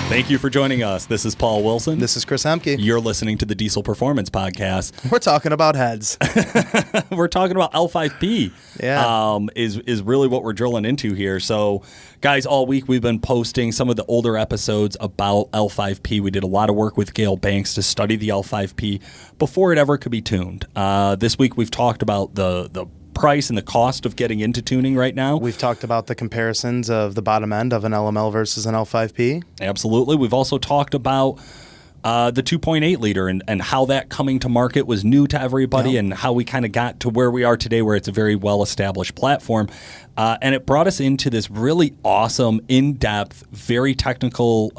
Thank you for joining us. This is Paul Wilson. This is Chris Hemke. You're listening to the Diesel Performance Podcast. We're talking about heads. We're talking about L5P. Yeah. Is really what we're drilling into here. So, guys, all week we've been posting some of the older episodes about L5P. We did a lot of work with Gale Banks to study the L5P before it ever could be tuned. This week we've talked about the price and the cost of getting into tuning right now. We've talked about the comparisons of the bottom end of an LML versus an L5P. Absolutely. We've also talked about the 2.8 liter and how that coming to market was new to everybody, and how we kind of got to where we are today, where it's a very well-established platform. And it brought us into this really awesome, in-depth, very technical,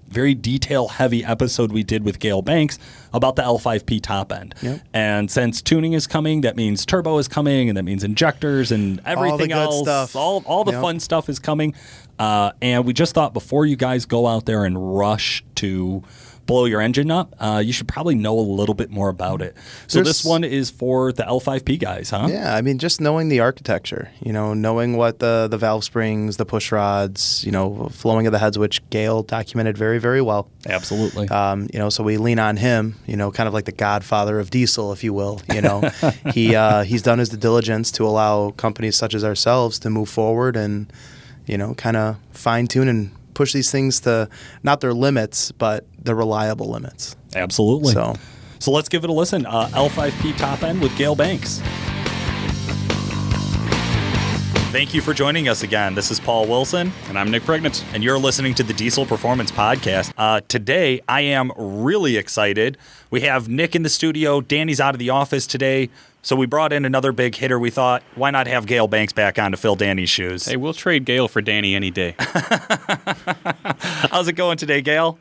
very detail-heavy episode we did with Gale Banks about the L5P Top End. Yep. And since tuning is coming, that means turbo is coming, and that means injectors and everything all the good else. stuff. All the fun stuff is coming. And we just thought before you guys go out there and rush to blow your engine up, you should probably know a little bit more about it. So this one is for the L5P guys, huh? Yeah, I mean, just knowing the architecture, knowing what the valve springs, the push rods, flowing of the heads, which Gale documented very, very well. Absolutely. So we lean on him, kind of like the godfather of diesel, if you will. He's done his due diligence to allow companies such as ourselves to move forward and, kind of fine tune and push these things to not their limits, but the reliable limits. Absolutely. So let's give it a listen. L5P Top End with Gale Banks. Thank you for joining us again. This is Paul Wilson. And I'm Nick Pregnant. And you're listening to the Diesel Performance Podcast. Today, I am really excited. We have Nick in the studio. Danny's out of the office today. So we brought in another big hitter. We thought, why not have Gale Banks back on to fill Danny's shoes? Hey, we'll trade Gale for Danny any day. How's it going today, Gale?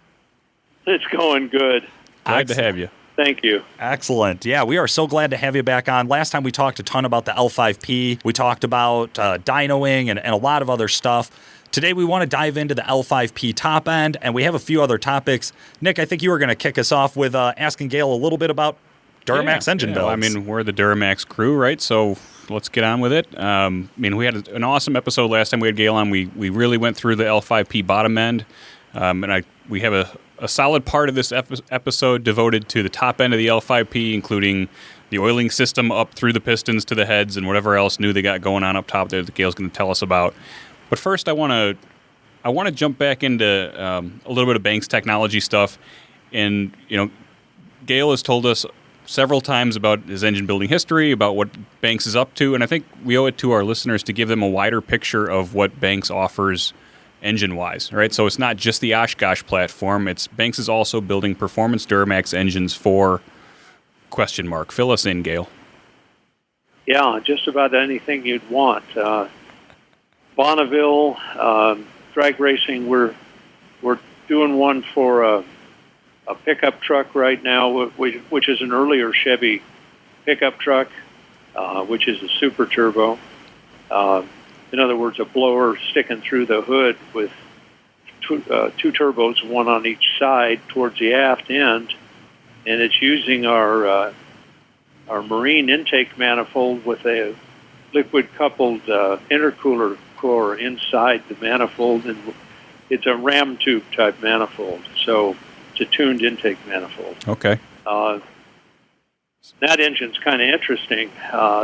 It's going good. Glad to have you. Thank you. Excellent. Yeah, we are so glad to have you back on. Last time we talked a ton about the L5P. We talked about dynoing and a lot of other stuff. Today we want to dive into the L5P Top End, and we have a few other topics. Nick, I think you were going to kick us off with asking Gale a little bit about Duramax engine builds. I mean, we're the Duramax crew, right? So let's get on with it. We had an awesome episode last time we had Gale on. We really went through the L5P bottom end, we have a solid part of this episode devoted to the top end of the L5P, including the oiling system up through the pistons to the heads and whatever else new they got going on up top there that Gale's going to tell us about. But first, I want to jump back into a little bit of Banks technology stuff. And Gale has told us several times about his engine building history, about what Banks is up to, and I think we owe it to our listeners to give them a wider picture of what Banks offers engine-wise, right? So it's not just the Oshkosh platform. Banks is also building performance Duramax engines for ? Fill us in, Gale. Yeah, just about anything you'd want. Bonneville, drag racing, we're doing one for a pickup truck right now, which is an earlier Chevy pickup truck, which is a super turbo. In other words, a blower sticking through the hood with two turbos, one on each side towards the aft end, and it's using our marine intake manifold with a liquid-coupled intercooler core inside the manifold, and it's a ram tube type manifold, so it's a tuned intake manifold. Okay. That engine's kind of interesting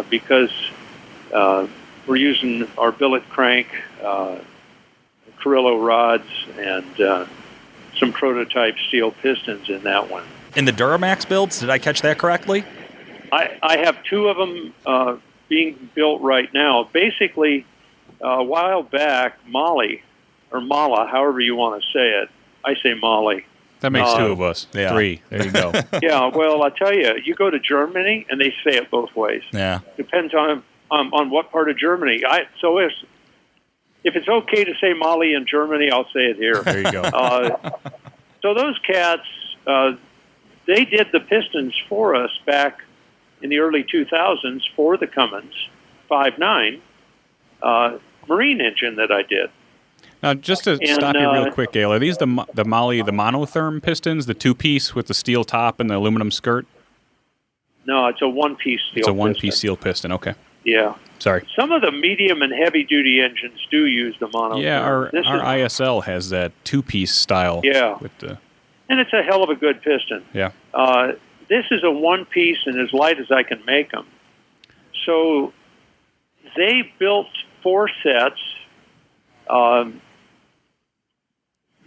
because we're using our billet crank, Carrillo rods, and some prototype steel pistons in that one. In the Duramax builds, did I catch that correctly? I have two of them being built right now. Basically, a while back, Molly, or Mala, however you want to say it. I say Molly. That makes two of us. Yeah. Three. There you go. Yeah, well, I tell you, you go to Germany, and they say it both ways. Yeah. Depends on what part of Germany. So if it's okay to say Molly in Germany, I'll say it here. There you go. So those cats, they did the pistons for us back in the early 2000s for the Cummins 5.9 marine engine that I did. Now, just to stop you real quick, Gale, are these the Molly, the monotherm pistons, the two-piece with the steel top and the aluminum skirt? No, it's a one-piece steel piston. It's a one-piece steel piston, okay. Yeah. Sorry. Some of the medium and heavy-duty engines do use the mono. Yeah, our ISL has that two-piece style. Yeah. And it's a hell of a good piston. Yeah. This is a one-piece and as light as I can make them. So they built 4 sets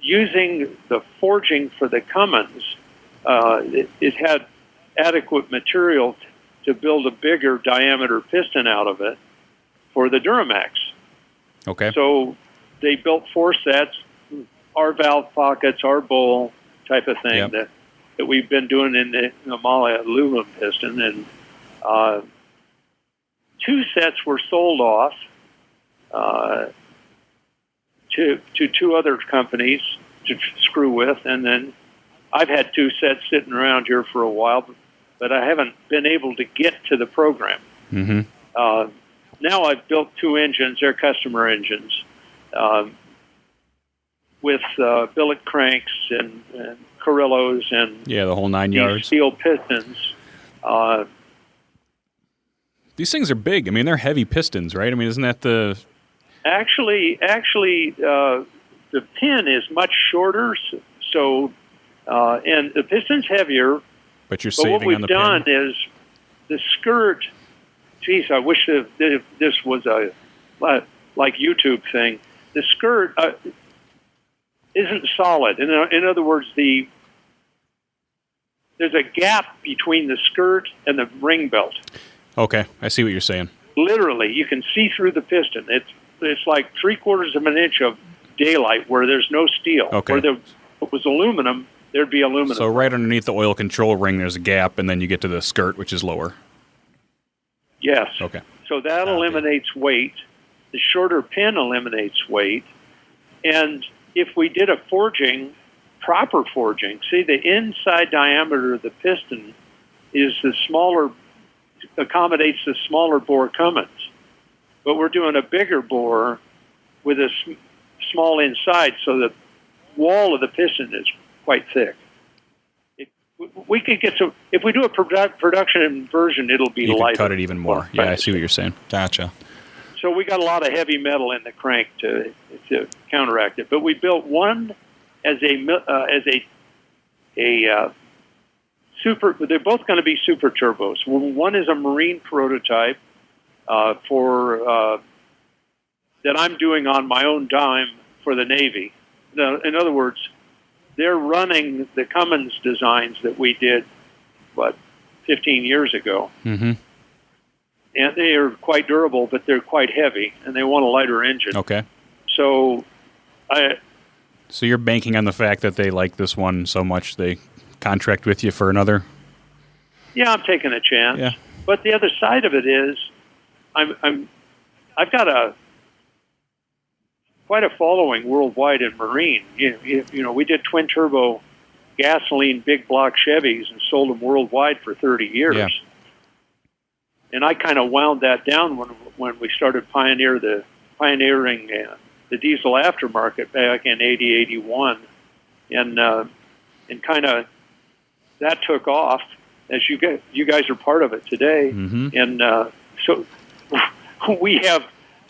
using the forging for the Cummins. It had adequate material to build a bigger diameter piston out of it for the Duramax. Okay. So they built 4 sets, our valve pockets, our bowl type of thing that we've been doing in the Amalia aluminum piston. And 2 sets were sold off to 2 other companies to screw with. And then I've had 2 sets sitting around here for a while, but I haven't been able to get to the program. Mm-hmm. Now I've built 2 engines, they're customer engines, with billet cranks and Carrillos and the whole 9 yards. Steel pistons. These things are big. I mean, they're heavy pistons, right? I mean, isn't that the... Actually, the pin is much shorter, so and the piston's heavier. But you're saving on the pin. What we've done is the skirt. Geez, I wish this was a like YouTube thing. The skirt isn't solid. In other words, there's a gap between the skirt and the ring belt. Okay, I see what you're saying. Literally, you can see through the piston. It's like 3/4 of an inch of daylight where there's no steel. Okay. Where if it was aluminum, there'd be aluminum. So right underneath the oil control ring, there's a gap, and then you get to the skirt, which is lower. Yes. Okay. So that eliminates weight. The shorter pin eliminates weight. And if we did a proper forging, see, the inside diameter of the piston is accommodates the smaller bore Cummins. But we're doing a bigger bore with a small inside, so the wall of the piston is quite thick. We could get to, if we do a production version, it'll be lighter. You can cut it even more. Yeah, I see what you're saying. Gotcha. So we got a lot of heavy metal in the crank to counteract it. But we built one as a super. They're both going to be super turbos. One is a marine prototype that I'm doing on my own dime for the Navy. In other words, they're running the Cummins designs that we did, 15 years ago. Mm-hmm. And they are quite durable, but they're quite heavy, and they want a lighter engine. Okay. So you're banking on the fact that they like this one so much they contract with you for another? Yeah, I'm taking a chance. Yeah. But the other side of it is, I've got quite a following worldwide in marine. You know, we did twin turbo gasoline big block Chevys and sold them worldwide for 30 years. Yeah. And I kind of wound that down when we started pioneering the diesel aftermarket back in 80, 81. And kind of that took off, as you guys are part of it today. Mm-hmm. And so we have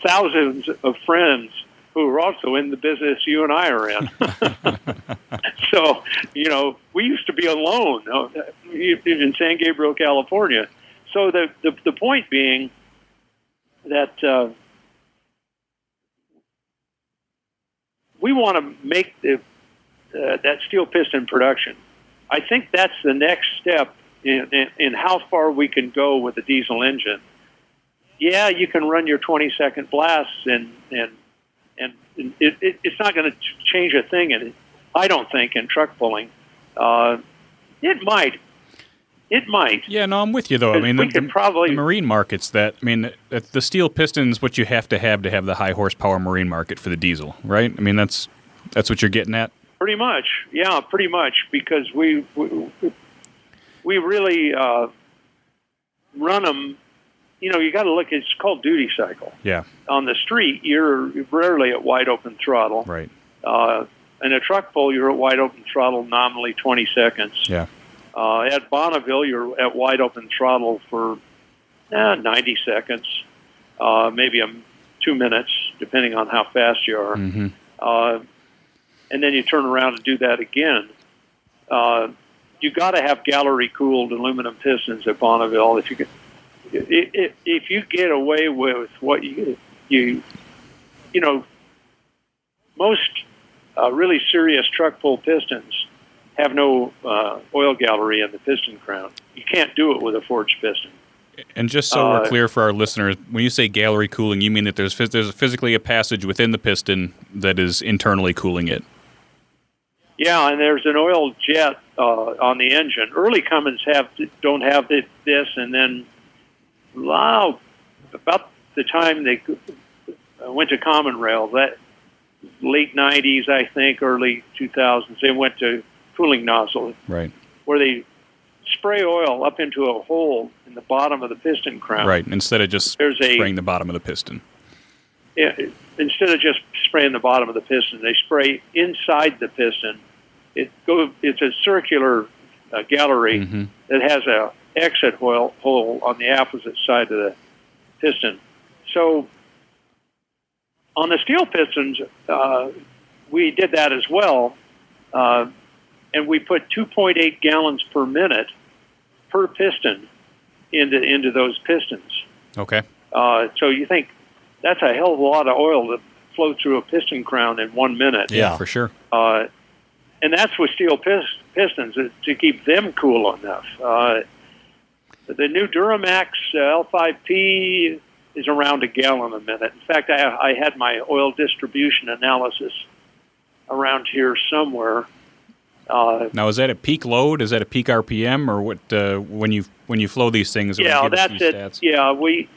thousands of friends who are also in the business you and I are in. So, you know, we used to be alone in San Gabriel, California. So the point being that we want to make that steel piston production. I think that's the next step in how far we can go with a diesel engine. Yeah, you can run your 20-second blasts, and it's not going to change a thing. And I don't think in truck pulling, it might. It might. Yeah, no, I'm with you though. I mean, the marine markets. The steel piston's what you have to have the high horsepower marine market for the diesel, right? I mean, that's what you're getting at. Pretty much, yeah, pretty much, because we really run them. You know, you got to look. It's called duty cycle. Yeah. On the street, you're rarely at wide open throttle. Right. In a truck pull, you're at wide open throttle nominally 20 seconds. Yeah. At Bonneville, you're at wide open throttle for 90 seconds. maybe 2 minutes, depending on how fast you are. Mm-hmm. And then you turn around and do that again. You got to have gallery-cooled aluminum pistons at Bonneville. If you get away with what most really serious truck pull pistons have no oil gallery in the piston crown. You can't do it with a forged piston. And just so we're clear for our listeners, when you say gallery cooling, you mean that there's physically a passage within the piston that is internally cooling it. Yeah, and there's an oil jet on the engine. Early Cummins don't have this, and then about the time they went to common rail, that late 90s, I think, early 2000s, they went to cooling nozzle, right, where they spray oil up into a hole in the bottom of the piston crown. Right, instead of just spraying the bottom of the piston. Yeah, instead of just spraying the bottom of the piston, they spray inside the piston. It's a circular gallery that has a exit hole on the opposite side of the piston. So on the steel pistons, we did that as well, and we put 2.8 gallons per minute per piston into those pistons. Okay. So you think that's a hell of a lot of oil to flow through a piston crown in 1 minute. Yeah, for sure. And that's with steel pistons to keep them cool enough. The new Duramax L5P is around a gallon a minute. In fact, I had my oil distribution analysis around here somewhere. Now, is that a peak load? Is that a peak RPM, or what? When you flow these things? Yeah, that's it. Stats? Yeah, we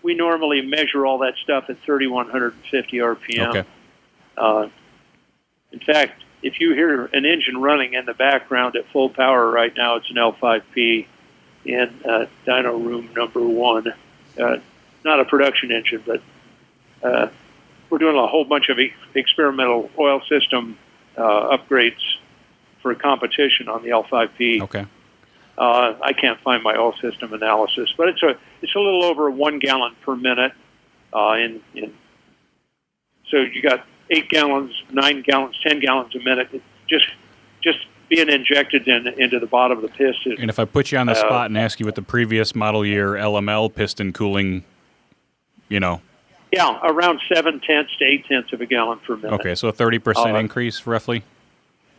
normally measure all that stuff at 3,150 RPM. Okay. In fact, if you hear an engine running in the background at full power right now, it's an L5P in dyno room number 1. Not a production engine, but we're doing a whole bunch of experimental oil system upgrades for a competition on the L5P. Okay. I can't find my oil system analysis, but it's a little over 1 gallon per minute. So you got 8 gallons, 9 gallons, 10 gallons a minute, just being injected into the bottom of the piston. And if I put you on the spot and ask you what the previous model year LML piston cooling, Yeah, around 0.7 to 0.8 of a gallon per minute. Okay, so a 30% increase, roughly?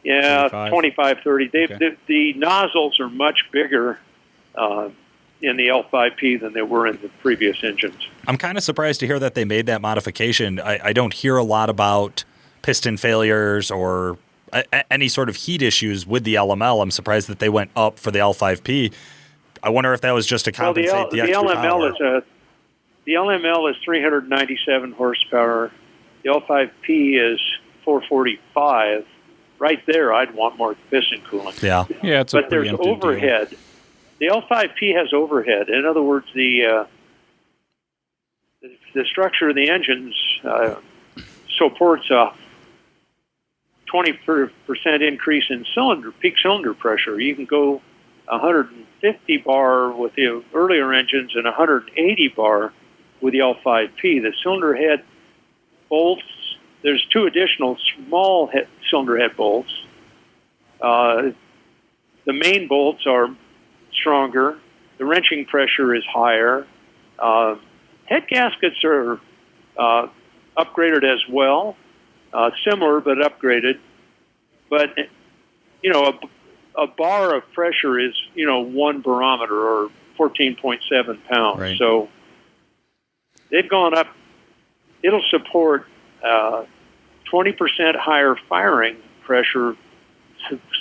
Yeah, 25, 30. Okay. The nozzles are much bigger in the L5P than they were in the previous engines. I'm kind of surprised to hear that they made that modification. I don't hear a lot about piston failures or any sort of heat issues with the LML. I'm surprised that they went up for the L5P. I wonder if that was just to compensate the extra power. The LML is 397 horsepower. The L5P is 445. Right there, I'd want more piston cooling. Yeah, it's a but there's overhead. Deal. The L5P has overhead. In other words, the structure of the engines supports a 20% increase in peak cylinder pressure. You can go 150 bar with the earlier engines and 180 bar with the L5P. The cylinder head bolts, there's 2 additional small cylinder head bolts. The main bolts are stronger. The wrenching pressure is higher. Head gaskets are upgraded as well, similar but upgraded. But a bar of pressure is 1 barometer or 14.7 pounds. Right. So they've gone up. It'll support 20% higher firing pressure.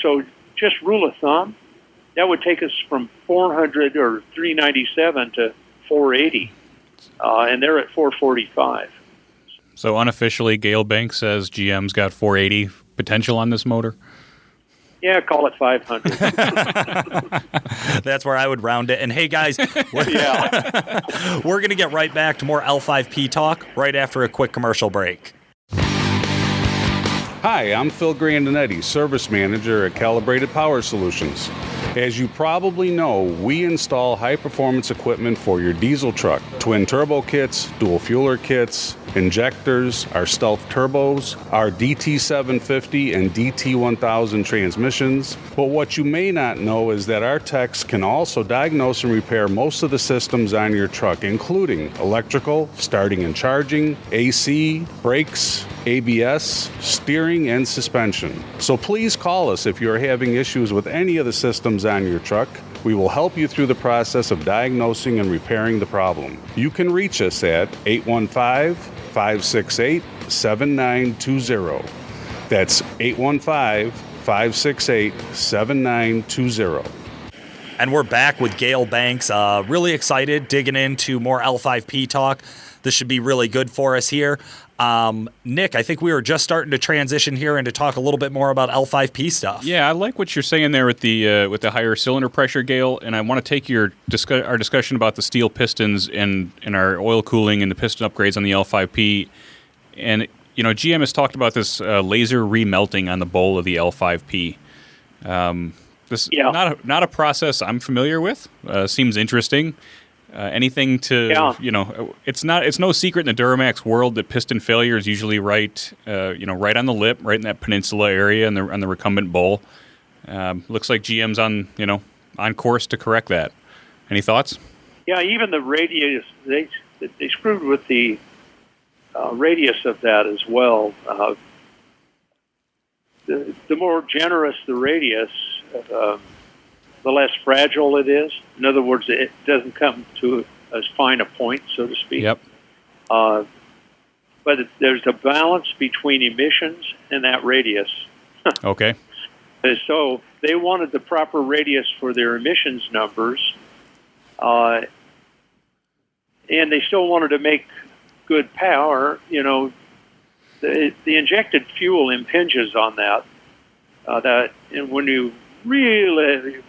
So just rule of thumb, that would take us from 400 or 397 to 480, and they're at 445. So unofficially, Gale Banks says GM's got 480 potential on this motor? Yeah, call it 500. That's where I would round it. And hey, guys, we're going to get right back to more L5P talk right after a quick commercial break. Hi, I'm Phil Grandinetti, Service Manager at Calibrated Power Solutions. As you probably know, we install high-performance equipment for your diesel truck. Twin turbo kits, dual fueler kits, injectors, our stealth turbos, our DT750 and DT1000 transmissions. But what you may not know is that our techs can also diagnose and repair most of the systems on your truck, including electrical, starting and charging, AC, brakes, ABS, steering, and suspension. So please call us if you're having issues with any of the systems on your truck. We will help you through the process of diagnosing and repairing the problem. You can reach us at 815-568-7920. That's 815-568-7920. And we're back with Gale Banks. Really excited, digging into more L5P talk. This should be really good for us here. Nick, I think we were just starting to transition here and to talk a little bit more about L5P stuff. Yeah, I like what you're saying there with the higher cylinder pressure, Gale. And I want to take our discussion about the steel pistons and our oil cooling and the piston upgrades on the L5P. And GM has talked about this laser remelting on the bowl of the L5P. This not a process I'm familiar with. Seems interesting. Anything to it's no secret in the Duramax world that piston failure is usually right on the lip, right in that peninsula area and on the recumbent bowl. Looks like GM's on course to correct that. Any thoughts? Yeah, even the radius they screwed with the radius of that as well. The more generous the radius, the less fragile it is. In other words, it doesn't come to as fine a point, so to speak. Yep. But there's a balance between emissions and that radius. Okay. So they wanted the proper radius for their emissions numbers, and they still wanted to make good power. The injected fuel impinges on that. And when you really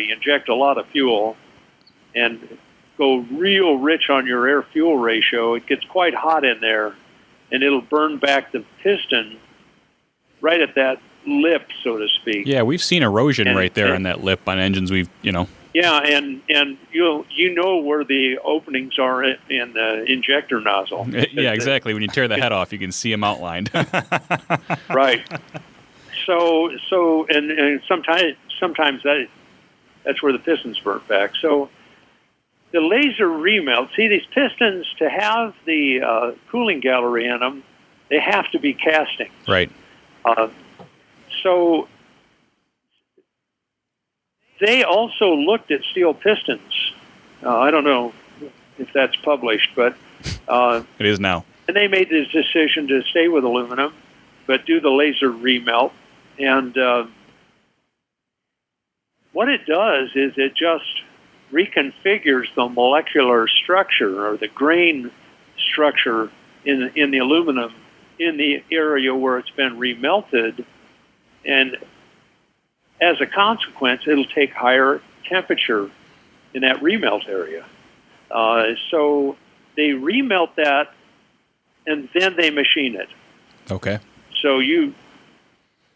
inject a lot of fuel and go real rich on your air-fuel ratio, it gets quite hot in there, and it'll burn back the piston right at that lip, so to speak. Yeah, we've seen erosion right there on that lip on engines Yeah, and you know where the openings are in the injector nozzle. Yeah, exactly. When you tear the head off, you can see them outlined. Right. So sometimes that's where the pistons burn back. So the laser remelt. See, these pistons, to have the cooling gallery in them, they have to be castings. Right. So they also looked at steel pistons. I don't know if that's published, but it is now. And they made this decision to stay with aluminum, but do the laser remelt. And what it does is it just reconfigures the molecular structure or the grain structure in the aluminum in the area where it's been remelted. And as a consequence, it'll take higher temperature in that remelt area. So they remelt that, and then they machine it. Okay. So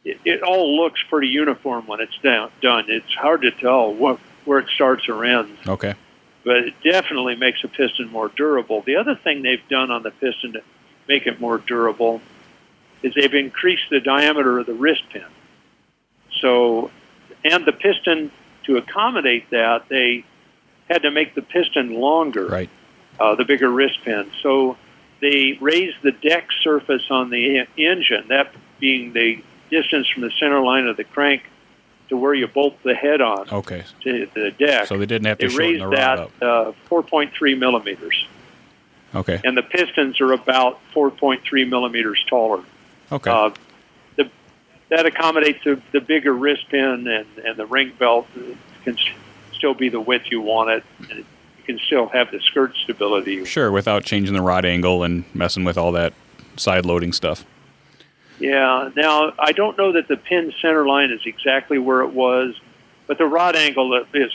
it all looks pretty uniform when it's done. It's hard to tell where it starts or ends. Okay. But it definitely makes a piston more durable. The other thing they've done on the piston to make it more durable is they've increased the diameter of the wrist pin. So, and the piston, to accommodate that, they had to make the piston longer, right? The bigger wrist pin. So they raised the deck surface on the engine, that being the distance from the center line of the crank to where you bolt the head on to the deck. So they didn't have to shorten the rod up. They raised that 4.3 millimeters. Okay. And the pistons are about 4.3 millimeters taller. Okay. That accommodates the bigger wrist pin, and the ring belt can still be the width you want it. And you can still have the skirt stability. Sure, without changing the rod angle and messing with all that side loading stuff. Yeah. Now, I don't know that the pin center line is exactly where it was, but the rod angle is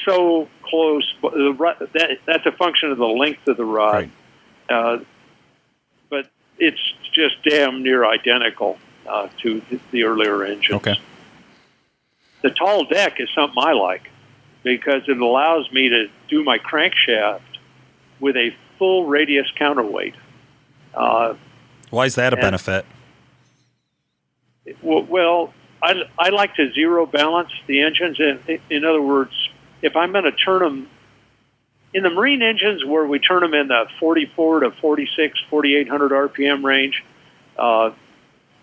so close. That's a function of the length of the rod. Right. But it's just damn near identical to the earlier engines. Okay. the tall deck is something I like because it allows me to do my crankshaft with a full radius counterweight. Why is that a benefit? Well, I like to zero balance the engines. In other words, if I'm going to turn them in the marine engines where we turn them in the 44 to 46, 4,800 RPM range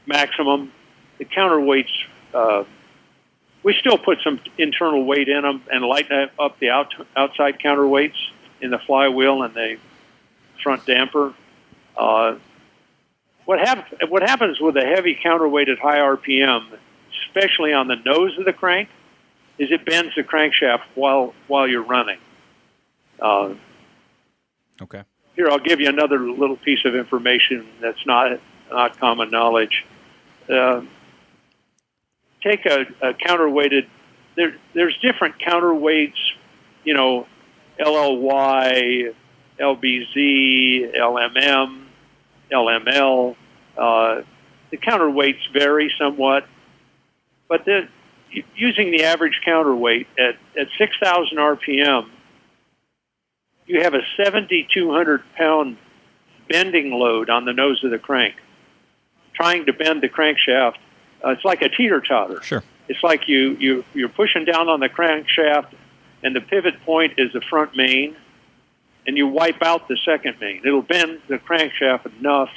maximum, the counterweights, we still put some internal weight in them and lighten up the outside counterweights in the flywheel and the front damper. What happens with a heavy counterweight at high RPM, especially on the nose of the crank, is it bends the crankshaft while you're running. Okay. Here, I'll give you another little piece of information that's not common knowledge. Take a counterweighted. There's different counterweights. You know, LLY, LBZ, LMM, LML. The counterweights vary somewhat, but using the average counterweight at 6,000 RPM, you have a 7,200 pound bending load on the nose of the crank. Trying to bend the crankshaft, it's like a teeter-totter. Sure. It's like you're pushing down on the crankshaft, and the pivot point is the front main, and you wipe out the second main. It'll bend the crankshaft enough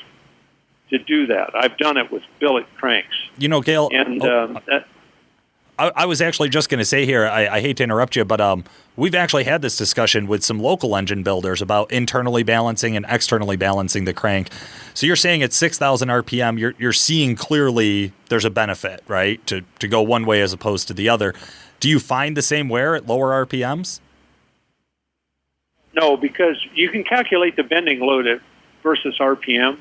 to do that. I've done it with billet cranks. You know, Gale, and I was actually just going to say here, I hate to interrupt you, but we've actually had this discussion with some local engine builders about internally balancing and externally balancing the crank. So you're saying at 6,000 RPM, you're seeing clearly there's a benefit, right, to go one way as opposed to the other. Do you find the same wear at lower RPMs? No, because you can calculate the bending load versus RPM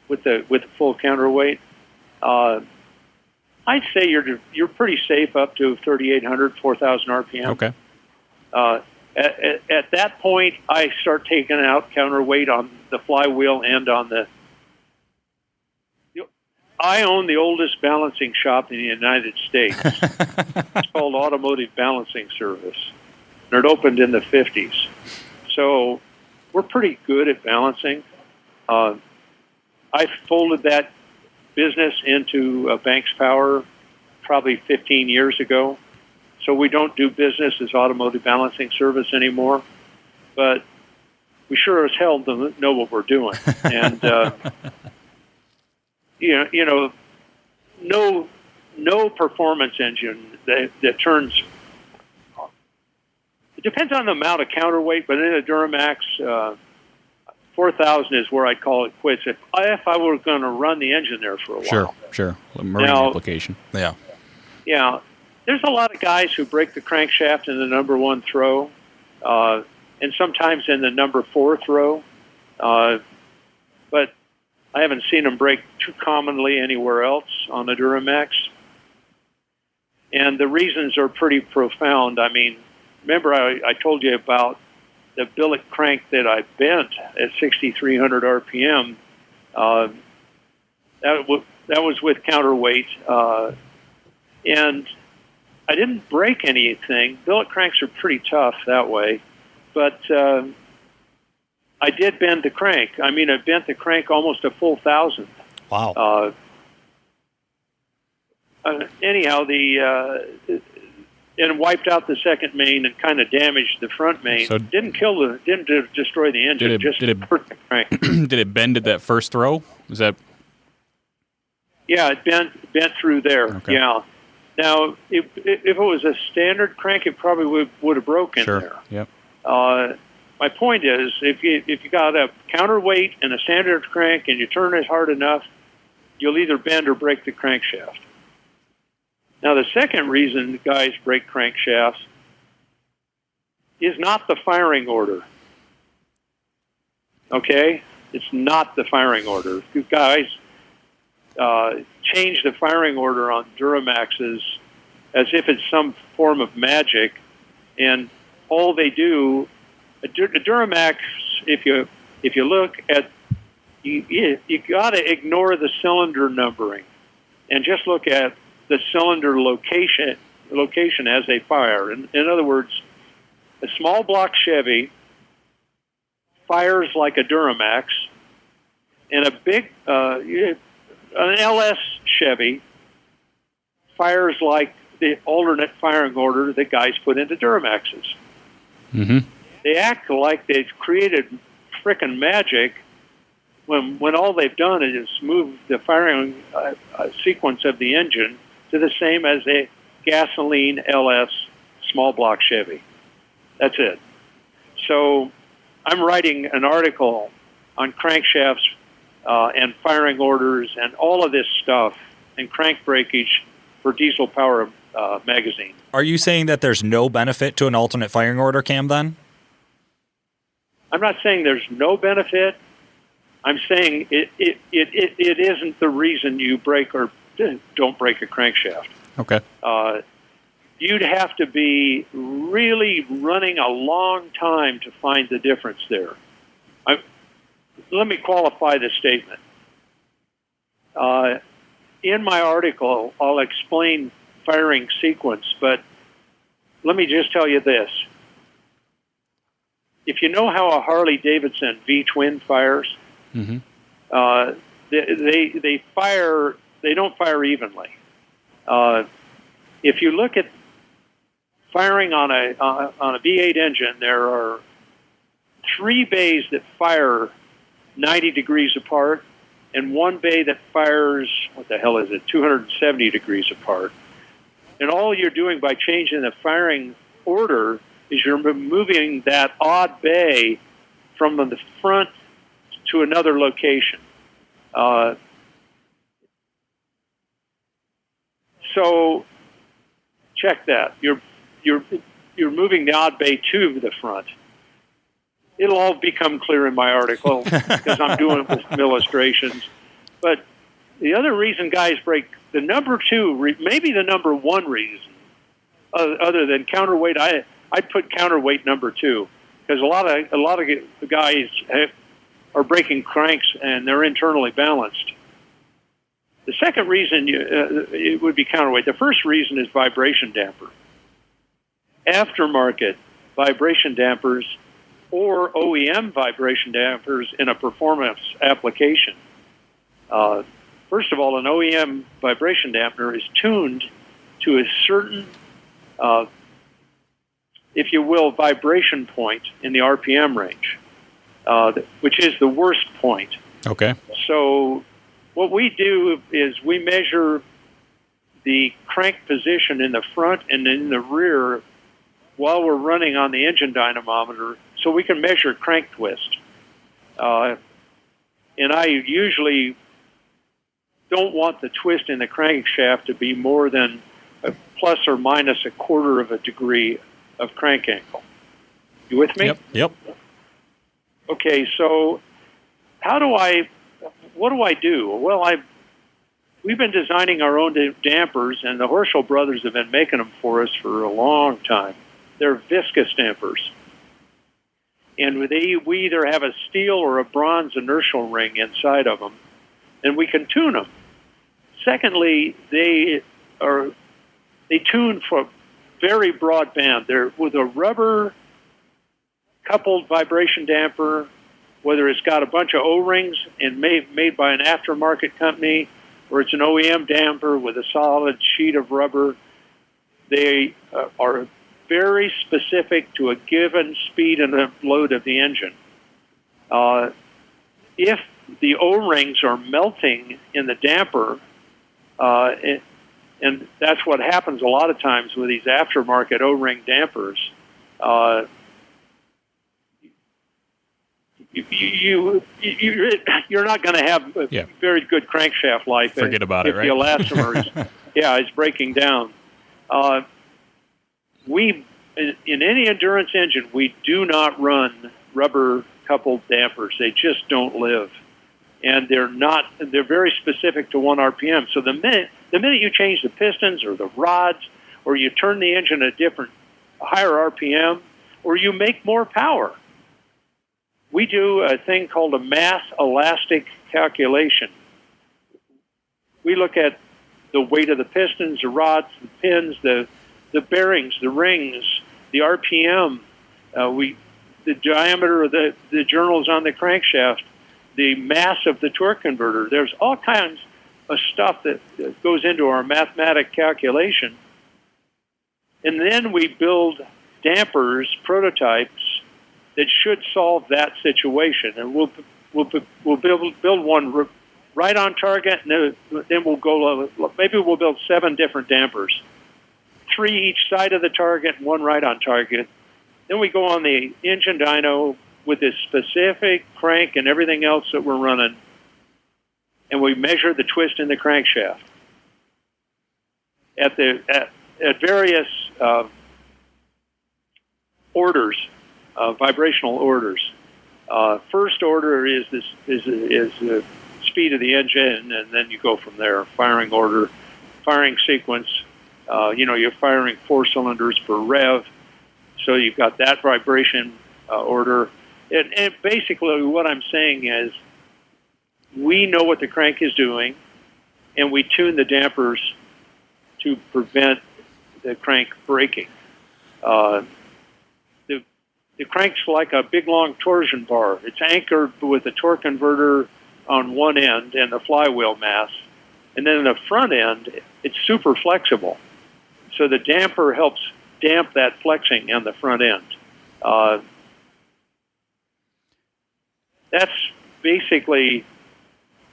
with the full counterweight. I'd say you're pretty safe up to 3,800, 4,000 RPM. Okay. At that point, I start taking out counterweight on the flywheel and on the. I own the oldest balancing shop in the United States. It's called Automotive Balancing Service, and it opened in the 50s. So we're pretty good at balancing. I folded that business into Banks Power probably 15 years ago. So we don't do business as Automotive Balancing Service anymore, but we sure as hell know what we're doing. And, you know, no performance engine that turns, it depends on the amount of counterweight, but in a Duramax, 4,000 is where I'd call it quits. If I were going to run the engine there for a while. Sure. Marine application. Yeah. Yeah. There's a lot of guys who break the crankshaft in the number 1 throw, and sometimes in the number 4 throw. But I haven't seen them break too commonly anywhere else on the Duramax. And the reasons are pretty profound. I mean, remember I told you about the billet crank that I bent at 6,300 RPM. That was with counterweight, and I didn't break anything. Billet cranks are pretty tough that way, but I did bend the crank. I mean, I bent the crank almost a full 1,000. Wow. Anyhow, and wiped out the second main and kind of damaged the front main. So didn't destroy the engine. Did it hurt the crank. Did it bend at that first throw? Was that? Yeah, it bent through there. Okay. Yeah. Now, if it was a standard crank, it probably would have broken Sure. there. Yep. My point is, if you got a counterweight and a standard crank and you turn it hard enough, you'll either bend or break the crankshaft. Now, the second reason guys break crankshafts is not the firing order. Okay? It's not the firing order. You guys change the firing order on Duramaxes as if it's some form of magic, and all they do, a Duramax, if you look at, you got to ignore the cylinder numbering and just look at the cylinder location location as they fire. In other words, a small block Chevy fires like a Duramax, and a big an LS Chevy fires like the alternate firing order that guys put into Duramaxes. Mm-hmm. They act like they've created frickin' magic when all they've done is move the firing sequence of the engine to the same as a gasoline LS small block Chevy. That's it. So I'm writing an article on crankshafts and firing orders and all of this stuff and crank breakage for Diesel Power magazine. Are you saying that there's no benefit to an alternate firing order, Cam, then? I'm not saying there's no benefit. I'm saying it isn't the reason you break or don't break a crankshaft. Okay. You'd have to be really running a long time to find the difference there. Let me qualify the statement. In my article, I'll explain firing sequence, but let me just tell you this. If you know how a Harley-Davidson V-twin fires, Mm-hmm. they fire. They don't fire evenly. If you look at firing on a V8 engine, there are 3 bays that fire 90 degrees apart, and 1 bay that fires 270 degrees apart. And all you're doing by changing the firing order is you're moving that odd bay from the front to another location. So check that. You're moving the odd bay to the front. It'll all become clear in my article because I'm doing it with some illustrations. But the other reason guys break, the number 2, maybe the number 1 reason, other than counterweight, I'd put counterweight number 2 because a lot of guys are breaking cranks and they're internally balanced. The second reason it would be counterweight. The first reason is vibration damper. Aftermarket vibration dampers or OEM vibration dampers in a performance application. First of all, an OEM vibration damper is tuned to a certain, if you will, vibration point in the RPM range, which is the worst point. Okay. So what we do is we measure the crank position in the front and in the rear while we're running on the engine dynamometer so we can measure crank twist. And I usually don't want the twist in the crankshaft to be more than a plus or minus a quarter of a degree of crank angle. You with me? Yep. Okay, so what do I do? Well, we've been designing our own dampers, and the Horschel brothers have been making them for us for a long time. They're viscous dampers. And we either have a steel or a bronze inertial ring inside of them, and we can tune them. Secondly, they tune for very broad band. They're with a rubber coupled vibration damper, whether it's got a bunch of O-rings and made by an aftermarket company, or it's an OEM damper with a solid sheet of rubber. They are very specific to a given speed and a load of the engine. If the O-rings are melting in the damper, and that's what happens a lot of times with these aftermarket O-ring dampers, you're not going to have a very good crankshaft life. Forget about it, right? If the elastomer is breaking down. In any endurance engine, we do not run rubber coupled dampers. They just don't live. And they're very specific to 1 RPM. So the minute you change the pistons or the rods, or you turn the engine a higher RPM, or you make more power, we do a thing called a mass elastic calculation. We look at the weight of the pistons, the rods, the pins, the the bearings, the rings, the RPM, the diameter of the journals on the crankshaft, the mass of the torque converter. There's all kinds of stuff that goes into our mathematic calculation. And then we build dampers, prototypes, that should solve that situation. And we'll build one right on target, and then we'll go, maybe we'll build 7 different dampers. 3 each side of the target, and 1 right on target. Then we go on the engine dyno with this specific crank and everything else that we're running, and we measure the twist in the crankshaft at various orders, vibrational orders. First order is the speed of the engine, and then you go from there. Firing order, firing sequence. You're firing 4 cylinders per rev, so you've got that vibration order. And basically what I'm saying is we know what the crank is doing, and we tune the dampers to prevent the crank breaking. The crank's like a big, long torsion bar. It's anchored with a torque converter on one end and the flywheel mass. And then in the front end, it's super flexible. So the damper helps damp that flexing on the front end. That's basically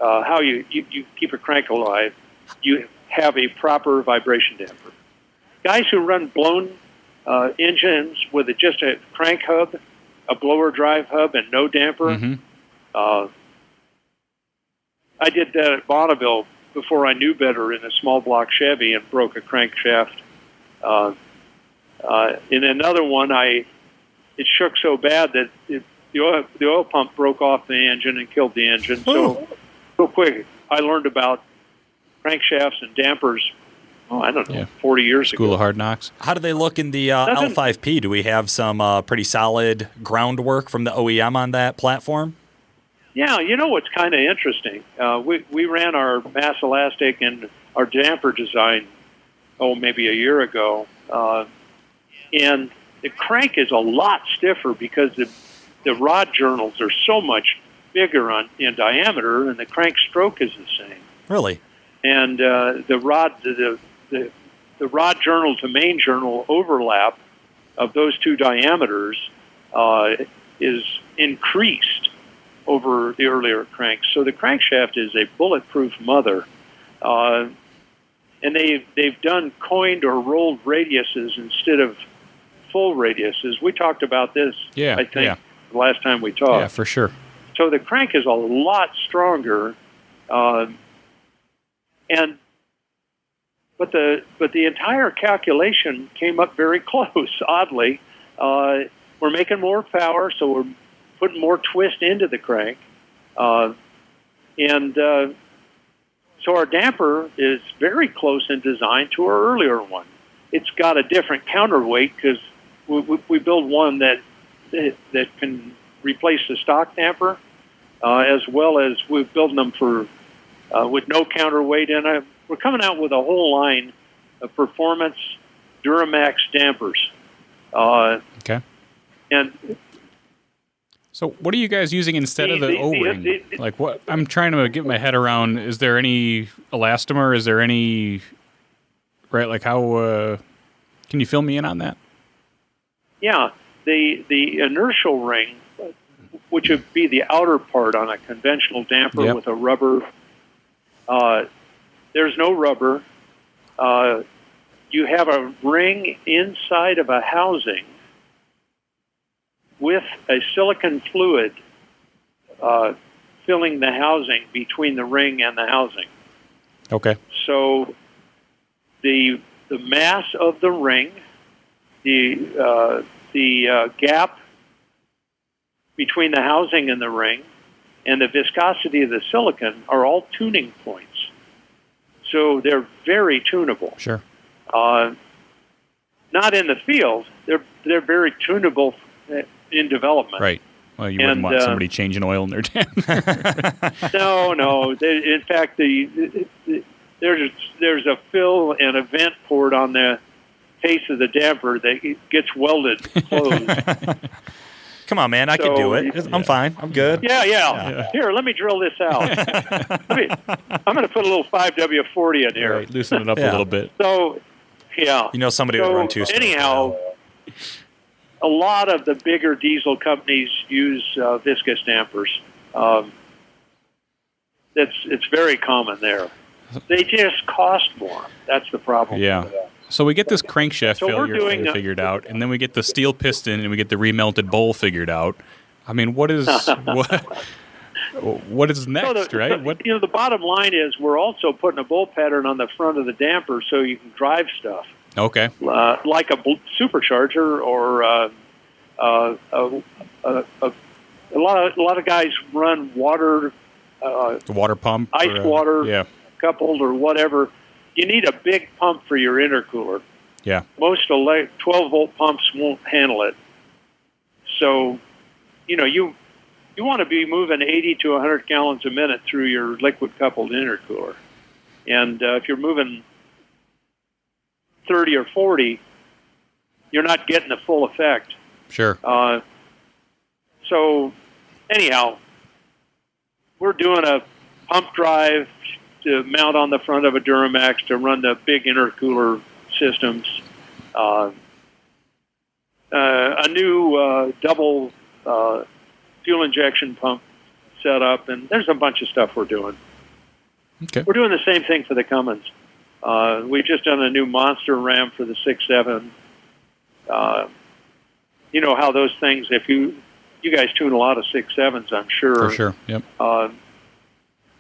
how you keep a crank alive. You have a proper vibration damper. Guys who run blown engines with just a crank hub, a blower drive hub, and no damper. I did that at Bonneville before I knew better in a small block Chevy and broke a crankshaft. In another one, it shook so bad that the oil pump broke off the engine and killed the engine. So quick, I learned about crankshafts and dampers, I don't know, 40 years ago. School of Hard Knocks. How do they look in the L5P? Do we have some pretty solid groundwork from the OEM on that platform? Yeah, you know what's kind of interesting? We ran our mass elastic and our damper design, maybe a year ago, and the crank is a lot stiffer because the rod journals are so much bigger in diameter, and the crank stroke is the same. Really? And the rod journal to main journal overlap of those two diameters is increased over the earlier cranks. So the crankshaft is a bulletproof mother. And they've done coined or rolled radiuses instead of full radiuses. We talked about this, I think, the last time we talked. Yeah, for sure. So the crank is a lot stronger, but the entire calculation came up very close. Oddly, we're making more power, so we're putting more twist into the crank, so our damper is very close in design to our earlier one. It's got a different counterweight because we build one that can replace the stock damper, as well as we're building them for with no counterweight in it. We're coming out with a whole line of performance Duramax dampers. Okay. And so what are you guys using instead of the O-ring? Like what? I'm trying to get my head around. Is there any elastomer? Is there any, right, like how, can you fill me in on that? Yeah, the inertial ring, which would be the outer part on a conventional damper with a rubber, there's no rubber. You have a ring inside of a housing with a silicon fluid filling the housing between the ring and the housing. Okay. So the mass of the ring, the gap between the housing and the ring, and the viscosity of the silicon are all tuning points. So they're very tunable. Sure. Not in the field. They're very tunable in development. Right. Well, you wouldn't want somebody changing oil in their damper. No. In fact, there's a fill and a vent port on the face of the damper that gets welded closed. Come on, man. I can do it. I'm fine. I'm good. Yeah. Here, let me drill this out. I'm going to put a little 5W40 in here. Right, loosen it up a little bit. So, yeah. You know somebody would run two-stroke. Anyhow, a lot of the bigger diesel companies use viscous dampers. It's very common there. They just cost more. That's the problem. Yeah. So we get this crankshaft So we're failure doing figured out, and then we get the steel piston, and we get the remelted bowl figured out. I mean, what is what is next, right? The bottom line is we're also putting a bowl pattern on the front of the damper so you can drive stuff. Okay. Like a supercharger or a lot of guys run water, The water pump, ice water coupled or whatever. You need a big pump for your intercooler. Yeah. Most 12-volt pumps won't handle it. So, you want to be moving 80 to 100 gallons a minute through your liquid-coupled intercooler. And if you're moving 30 or 40, you're not getting the full effect. Sure. So, anyhow, we're doing a pump drive to mount on the front of a Duramax to run the big intercooler systems. A new double fuel injection pump set up, and there's a bunch of stuff we're doing. Okay. We're doing the same thing for the Cummins. We've just done a new monster ram for the 6.7. You know how those things, if you guys tune a lot of 6.7s, I'm sure. For sure, yep.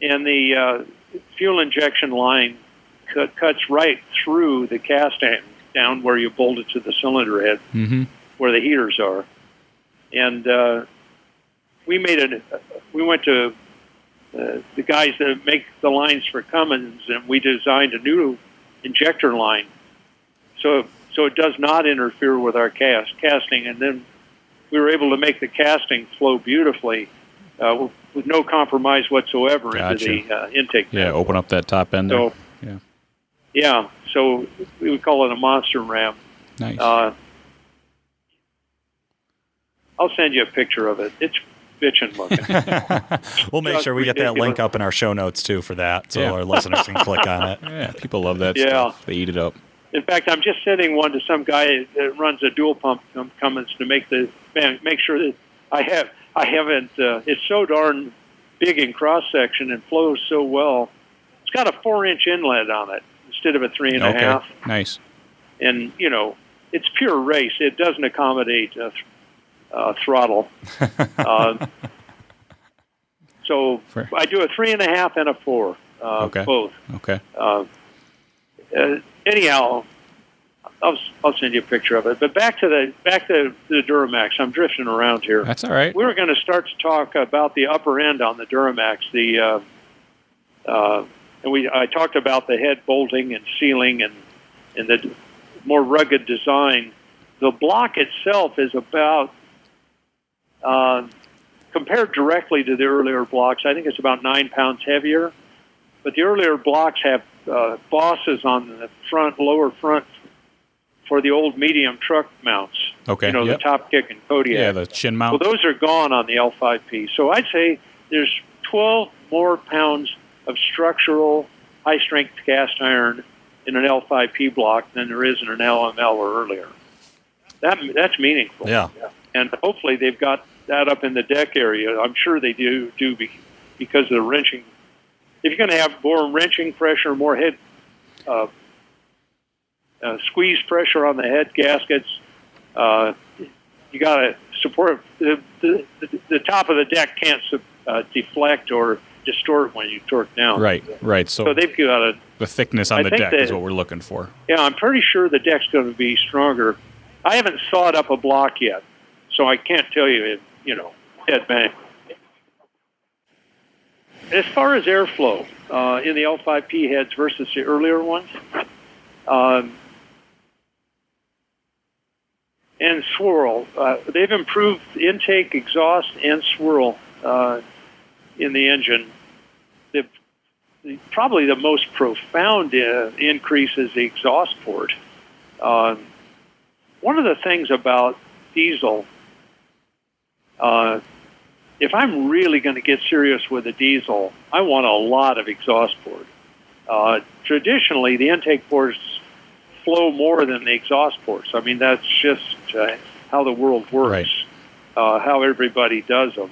And the fuel injection line cuts right through the casting down where you bolt it to the cylinder head, where the heaters are. And we went to the guys that make the lines for Cummins, and we designed a new injector line, so it does not interfere with our casting. And then we were able to make the casting flow beautifully with no compromise whatsoever into the intake. Yeah, open up that top end there. So, yeah, so we would call it a monster ram. Nice. I'll send you a picture of it. It's bitchin' looking. We'll make sure we get that link up in our show notes, too, for that, so our listeners can click on it. Yeah, people love that stuff. They eat it up. In fact, I'm just sending one to some guy that runs a dual pump Cummins to make sure that I haven't. It's so darn big in cross section and flows so well. It's got a 4-inch inlet on it instead of a 3.5. Okay. Nice. And it's pure race. It doesn't accommodate throttle. So I do a 3.5 and a 4. Both. Okay. Anyhow, I'll send you a picture of it. But back to the Duramax. I'm drifting around here. That's all right. We were going to start to talk about the upper end on the Duramax. I talked about the head bolting and sealing and the more rugged design. The block itself is about, compared directly to the earlier blocks, I think it's about 9 pounds heavier. But the earlier blocks have bosses on the lower front for the old medium truck mounts. Okay. The top kick and Kodiak. Yeah, the chin mount. Well, those are gone on the L5P. So I'd say there's 12 more pounds of structural high-strength cast iron in an L5P block than there is in an LML or earlier. That's meaningful. Yeah. And hopefully they've got that up in the deck area. I'm sure they do because of the wrenching. If you're going to have more wrenching pressure, more head squeeze pressure on the head gaskets, you got to support the top of the deck can't deflect or distort when you torque down. Right. So they've got the thickness on the deck is what we're looking for. Yeah, I'm pretty sure the deck's going to be stronger. I haven't sawed up a block yet, so I can't tell you, head bang. As far as airflow in the L5P heads versus the earlier ones, and Swirl, they've improved intake, exhaust, and swirl in the engine. Probably the most profound increase is the exhaust port. One of the things about diesel, if I'm really going to get serious with a diesel, I want a lot of exhaust port. Traditionally, the intake ports flow more than the exhaust ports. I mean, that's just how the world works, how everybody does them.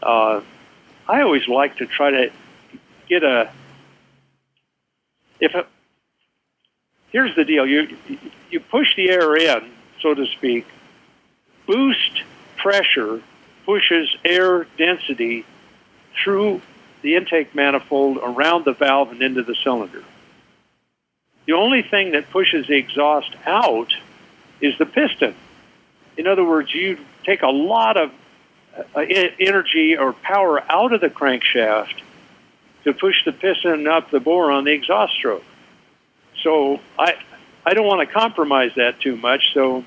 I always like to try to get here's the deal. You push the air in, so to speak, boost pressure pushes air density through the intake manifold, around the valve, and into the cylinder. The only thing that pushes the exhaust out is the piston. In other words, you take a lot of energy or power out of the crankshaft to push the piston up the bore on the exhaust stroke. So I don't want to compromise that too much. So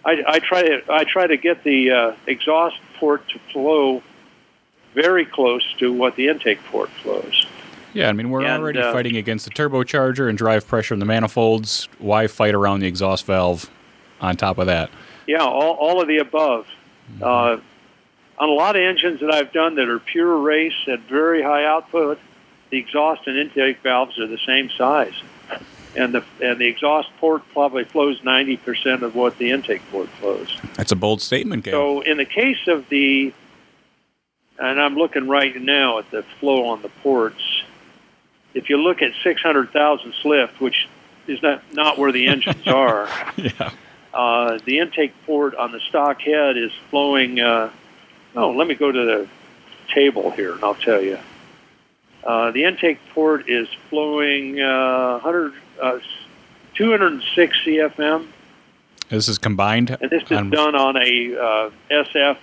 I try to get the exhaust port to flow very close to what the intake port flows. Yeah, I mean, we're already fighting against the turbocharger and drive pressure in the manifolds. Why fight around the exhaust valve on top of that? Yeah, all of the above. On a lot of engines that I've done that are pure race at very high output, the exhaust and intake valves are the same size. And the exhaust port probably flows 90% of what the intake port flows. That's a bold statement, Gale. So in the case of and I'm looking right now at the flow on the ports, if you look at 600,000 lift, which is not where the engines are, the intake port on the stock head is flowing, let me go to the table here and I'll tell you. The intake port is flowing 206 CFM. This is combined? And this is done on a SF,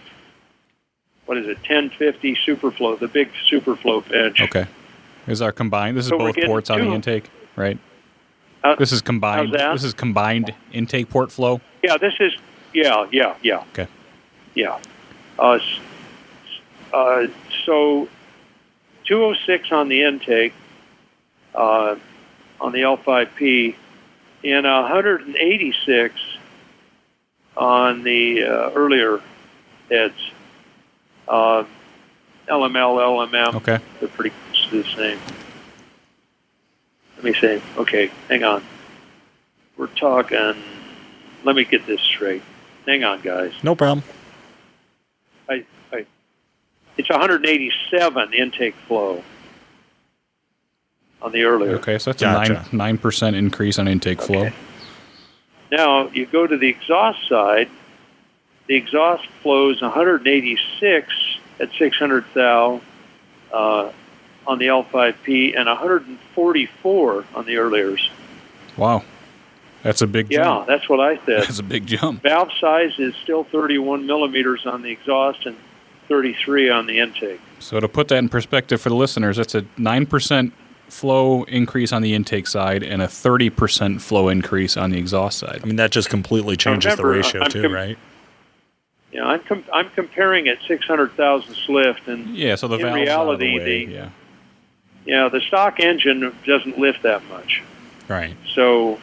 1050 Superflow, the big Superflow bench. Okay. This is both ports on the intake, right? This is combined. This is combined intake port flow? Yeah, this is, yeah. Okay. Yeah. So 206 on the intake, on the L5P, and 186 on the earlier heads. LML, LMM. Okay. They're pretty close to the same. Let me see. Okay, hang on. We're talking. Let me get this straight. Hang on, guys. No problem. It's 187 intake flow on the earlier. Okay, so that's a 9% increase on intake flow. Now, you go to the exhaust side. The exhaust flows 186 at 600 thou on the L5P and 144 on the earliers. Wow. That's a big jump. Yeah, that's what I said. That's a big jump. Valve size is still 31 millimeters on the exhaust and 33 on the intake. So to put that in perspective for the listeners, that's a 9% flow increase on the intake side and a 30% flow increase on the exhaust side. I mean, that just completely changes the ratio too, right? Yeah, I'm comparing at 600,000 lift, and so the in valve's reality, out of the way, the stock engine doesn't lift that much. Right. So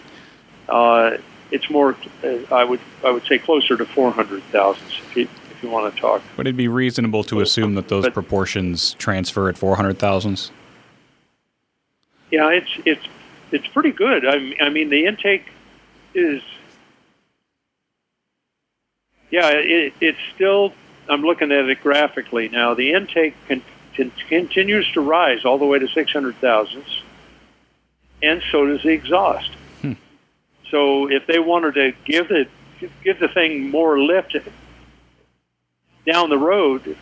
it's more, I would say, closer to 400,000 if you want to talk. Would it be reasonable to assume that those proportions transfer at 400,000s? Yeah, it's pretty good. I mean, the intake is. Yeah, it's still, I'm looking at it graphically now. The intake continues to rise all the way to 600,000s, and so does the exhaust. So if they wanted to give the thing more lift down the road,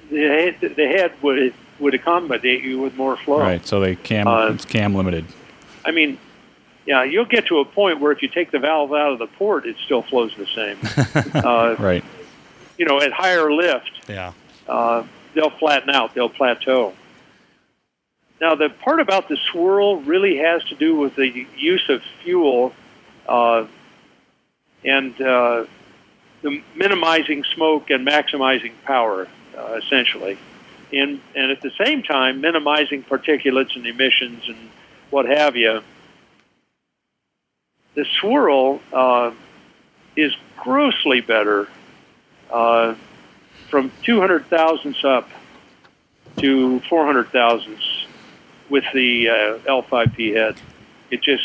the head would accommodate you with more flow. Right, so it's cam limited. I mean, yeah, you'll get to a point where if you take the valve out of the port, it still flows the same. Right. At higher lift, they'll flatten out. They'll plateau. Now, the part about the swirl really has to do with the use of fuel and the minimizing smoke and maximizing power, essentially. And at the same time, minimizing particulates and emissions and what have you. The Swirl is grossly better from 200 thousandths up to 400 thousandths with the L5P head. It just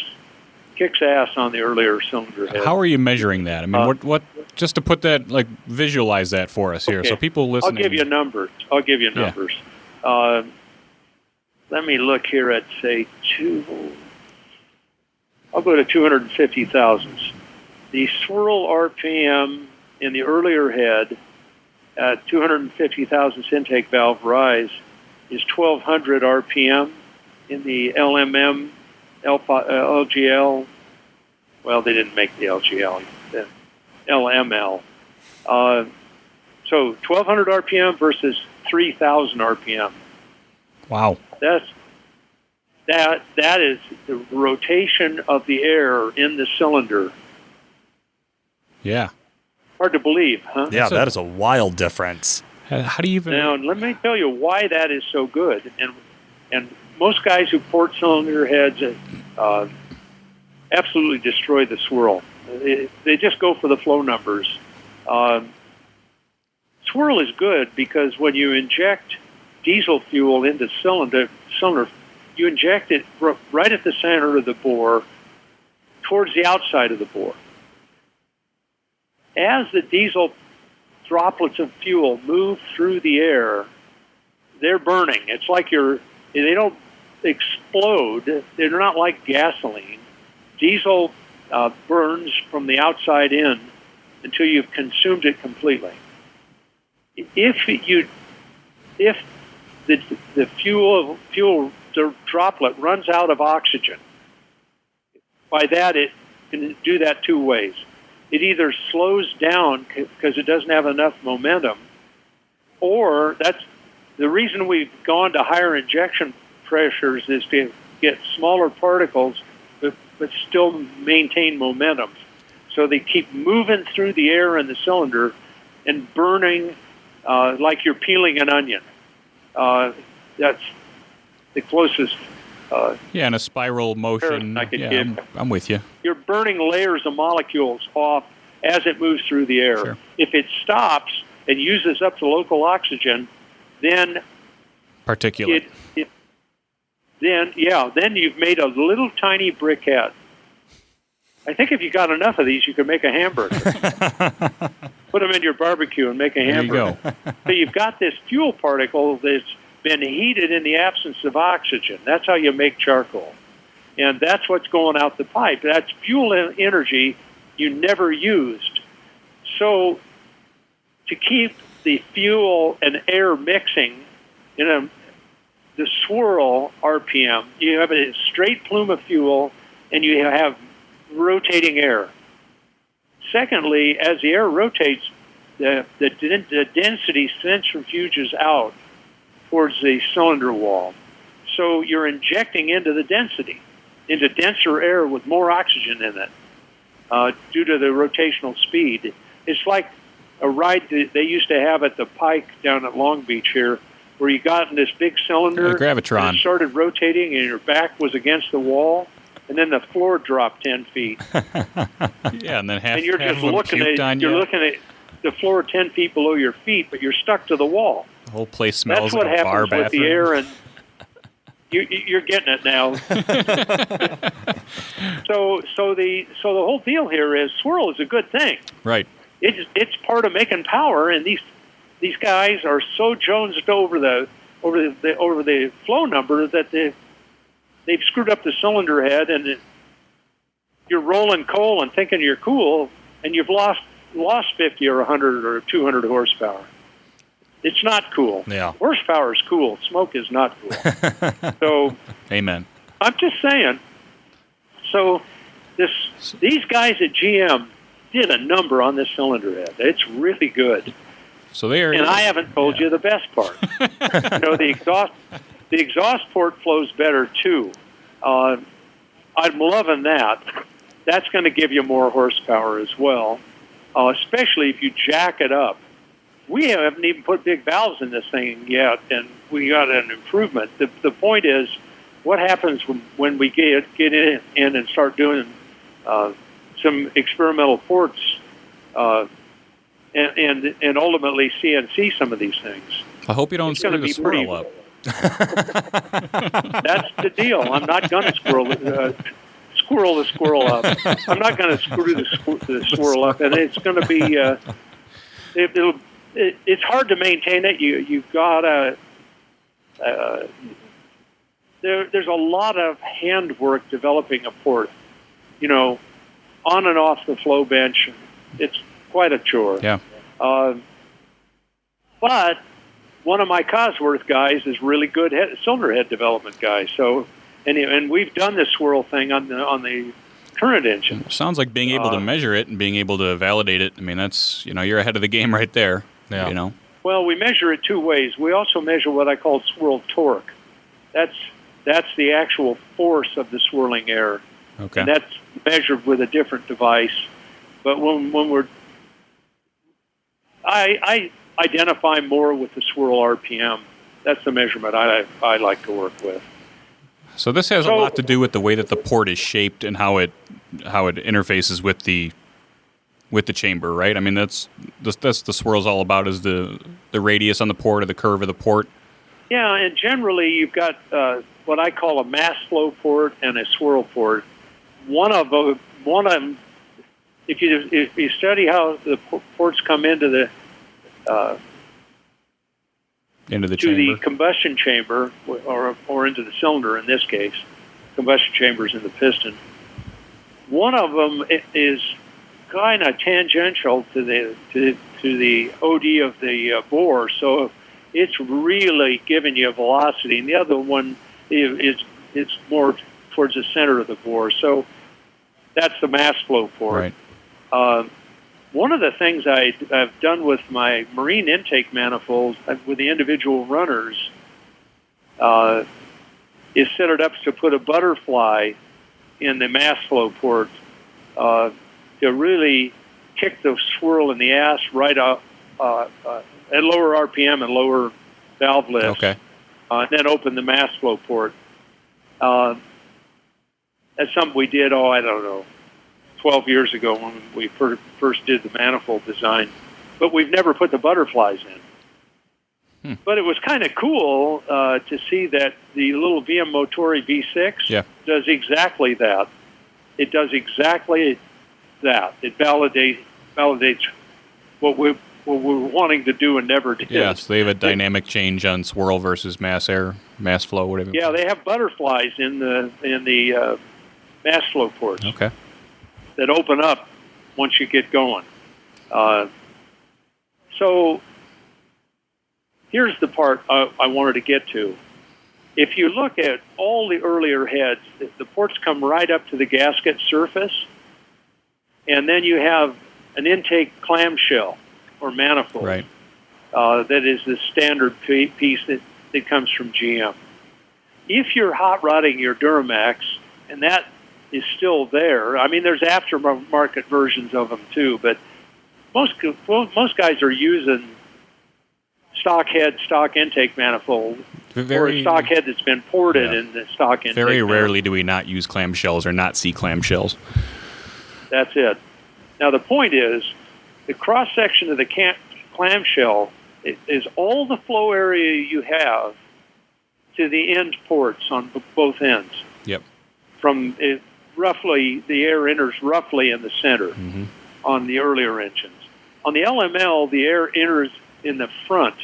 kicks ass on the earlier cylinder head. How are you measuring that? I mean, what? Just to put that, like, visualize that for us here, okay. so people listening. I'll give you numbers. Yeah. Let me look here at, say, I'll go to 250 thousandths. The Swirl RPM in the earlier head at 250 thousandths intake valve rise is 1200 RPM. In the LMM, LGL, well, they didn't make the LGL, the LML. So 1200 RPM versus 3000 RPM. Wow. That is the rotation of the air in the cylinder. Yeah. Hard to believe, huh? Yeah, that is a wild difference. How do you even... Now, let me tell you why that is so good. And most guys who port cylinder heads absolutely destroy the Swirl. They just go for the flow numbers. Swirl is good because when you inject diesel fuel into cylinder, you inject it right at the center of the bore towards the outside of the bore. As the diesel droplets of fuel move through the air, they're burning. It's like they don't explode. They're not like gasoline. Diesel burns from the outside in until you've consumed it completely. If the fuel droplet runs out of oxygen, by that it can do that two ways. It either slows down because it doesn't have enough momentum, or that's the reason we've gone to higher injection pressures is to get smaller particles but still maintain momentum. So they keep moving through the air in the cylinder and burning like you're peeling an onion. That's the closest. In a spiral motion. I could give. I'm with you. You're burning layers of molecules off as it moves through the air. Sure. If it stops and uses up the local oxygen, then particulate. Then you've made a little tiny briquette. I think if you got enough of these, you could make a hamburger. Put them in your barbecue and make a hamburger. There you go. So you've got this fuel particle that's been heated in the absence of oxygen. That's how you make charcoal. And that's what's going out the pipe. That's fuel energy you never used. So to keep the fuel and air mixing in the Swirl RPM, you have a straight plume of fuel and you have rotating air. Secondly, as the air rotates, the density centrifuges out towards the cylinder wall. So you're injecting into the density, into denser air with more oxygen in it due to the rotational speed. It's like a ride that they used to have at the Pike down at Long Beach here, where you got in this big cylinder, Gravitron, and it started rotating and your back was against the wall, and then the floor dropped 10 feet. Yeah, and then and you're just looking at the floor 10 feet below your feet, but you're stuck to the wall. The whole place smells That's what like a bar happens with bathroom. the air, and you're getting it now. So the whole deal here is Swirl is a good thing. Right. It's part of making power, and these guys are so jonesed over the flow number that they've screwed up the cylinder head, and you're rolling coal and thinking you're cool, and you've lost 50 or 100 or 200 horsepower. It's not cool. Yeah. Horsepower is cool. Smoke is not cool. So, Amen. I'm just saying. So, these guys at GM did a number on this cylinder head. It's really good. So there. And I haven't told you the best part. The exhaust port flows better too. I'm loving that. That's going to give you more horsepower as well, especially if you jack it up. We haven't even put big valves in this thing yet, and we got an improvement. The point is, what happens when we get in and start doing some experimental ports, and ultimately CNC some of these things. I hope you don't It's gonna screw the be swirl pretty- up. That's the deal. I'm not going to squirrel the squirrel up. I'm not going to screw the swirl up, and it's going to be. It's hard to maintain it. You've got to. There's a lot of handwork developing a port. You know, on and off the flow bench, it's quite a chore. Yeah. But one of my Cosworth guys is really good cylinder head development guy. So, and we've done the swirl thing on the current engine. Sounds like being able to measure it and being able to validate it. I mean, that's, you're ahead of the game right there. Yeah. You know. Well, we measure it two ways. We also measure what I call swirl torque. That's the actual force of the swirling air. Okay. And that's measured with a different device. But when I identify more with the swirl RPM. That's the measurement I like to work with. So this has a lot to do with the way that the port is shaped and how it interfaces with the chamber, right? I mean, that's the swirl's all about, is the radius on the port or the curve of the port. Yeah, and generally you've got what I call a mass flow port and a swirl port. One of them, if you study how the ports come into the chamber, the combustion chamber, or into the cylinder in this case, combustion chambers in the piston. One of them is kind of tangential to the OD of the bore, so it's really giving you a velocity, and the other one is more towards the center of the bore. So that's the mass flow port. Right. One of the things I've done with my marine intake manifold with the individual runners is set it up to put a butterfly in the mass flow port to really kick the swirl in the ass right up at lower RPM and lower valve lift. Okay. And then open the mass flow port. That's something we did, I don't know, 12 years ago when we first did the manifold design. But we've never put the butterflies in. But it was kind of cool to see that the little VM Motori V6 does exactly that. It does exactly that. It validates what we're wanting to do and never did. Yeah, so they have a dynamic change on swirl versus mass flow, whatever. Yeah, they have butterflies in the mass flow ports. Okay. That open up once you get going. So here's the part I wanted to get to. If you look at all the earlier heads, the ports come right up to the gasket surface, and then you have an intake clamshell or manifold. Right. That is the standard piece that comes from GM. If you're hot rodding your Duramax, and that is still there. I mean, there's aftermarket versions of them too, but most guys are using stock head, stock intake manifold, or a stock head that's been ported in the stock intake. Very rarely do we not use clamshells or not see clamshells. That's it. Now the point is, the cross section of the clamshell is all the flow area you have to the end ports on both ends. Yep. From roughly, the air enters roughly in the center on the earlier engines. On the LML, the air enters in the front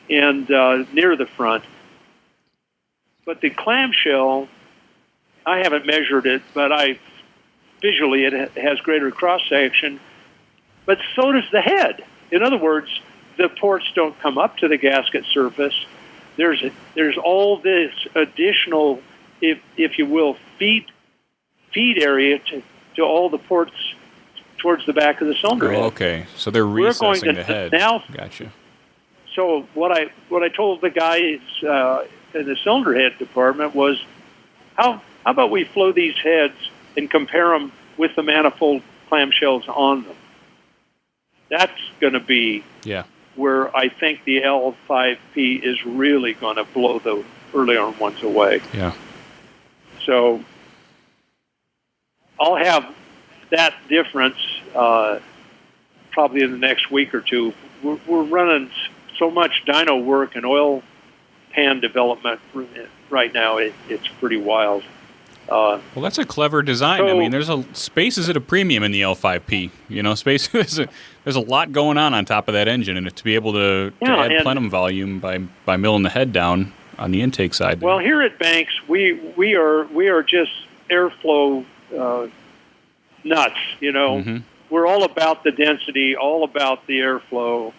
and near the front. But the clamshell, I haven't measured it, but visually it has greater cross section. But so does the head. In other words, the ports don't come up to the gasket surface. There's all this additional, if you will, feed area to all the ports towards the back of the cylinder head. Okay, so they're recessing the head. Now, gotcha. So what I told the guys in the cylinder head department was, how about we flow these heads and compare them with the manifold clamshells on them? That's going to be where I think the L5P is really going to blow the earlier ones away. Yeah. So I'll have that difference probably in the next week or two. We're running so much dyno work and oil pan development right now. It's pretty wild. Well, that's a clever design. I mean, space is at a premium in the L5P. You know, space there's a lot going on top of that engine, and to be able to add plenum volume by milling the head down on the intake side. Well, here at Banks, we are just airflow nuts. You know, we're all about the density, all about the airflow.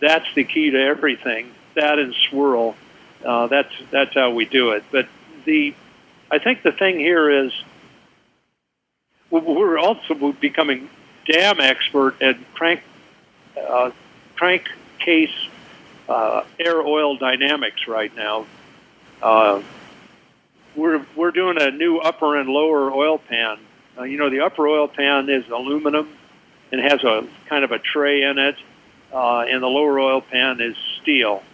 That's the key to everything. That and Swirl. That's how we do it. But I think the thing here is we're also becoming damn expert at crankcase air oil dynamics right now. We're doing a new upper and lower oil pan. The upper oil pan is aluminum and has a kind of a tray in it, and the lower oil pan is steel.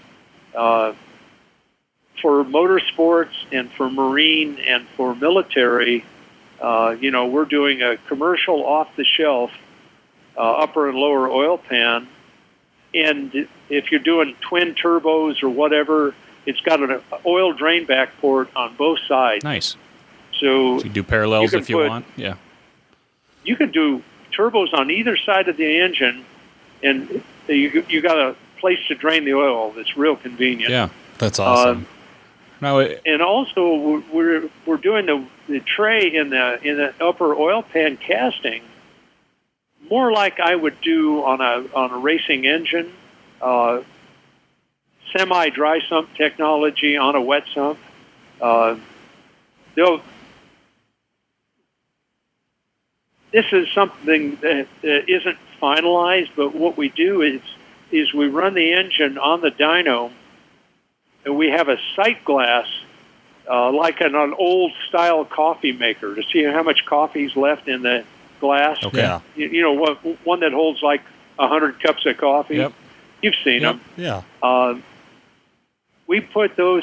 For motorsports and for marine and for military, we're doing a commercial off-the-shelf upper and lower oil pan. And if you're doing twin turbos or whatever, it's got an oil drain back port on both sides. Nice. So you do parallels if you want. Yeah. You can do turbos on either side of the engine, and you got a place to drain the oil that's real convenient. Yeah, that's awesome. And also, we're doing the tray in the upper oil pan casting more like I would do on a racing engine, semi-dry sump technology on a wet sump. This is something that isn't finalized, but what we do is we run the engine on the dyno. And we have a sight glass, like an old style coffee maker, to see how much coffee's left in the glass. Okay. One that holds like 100 cups of coffee. Yep. You've seen them. Yeah. We put those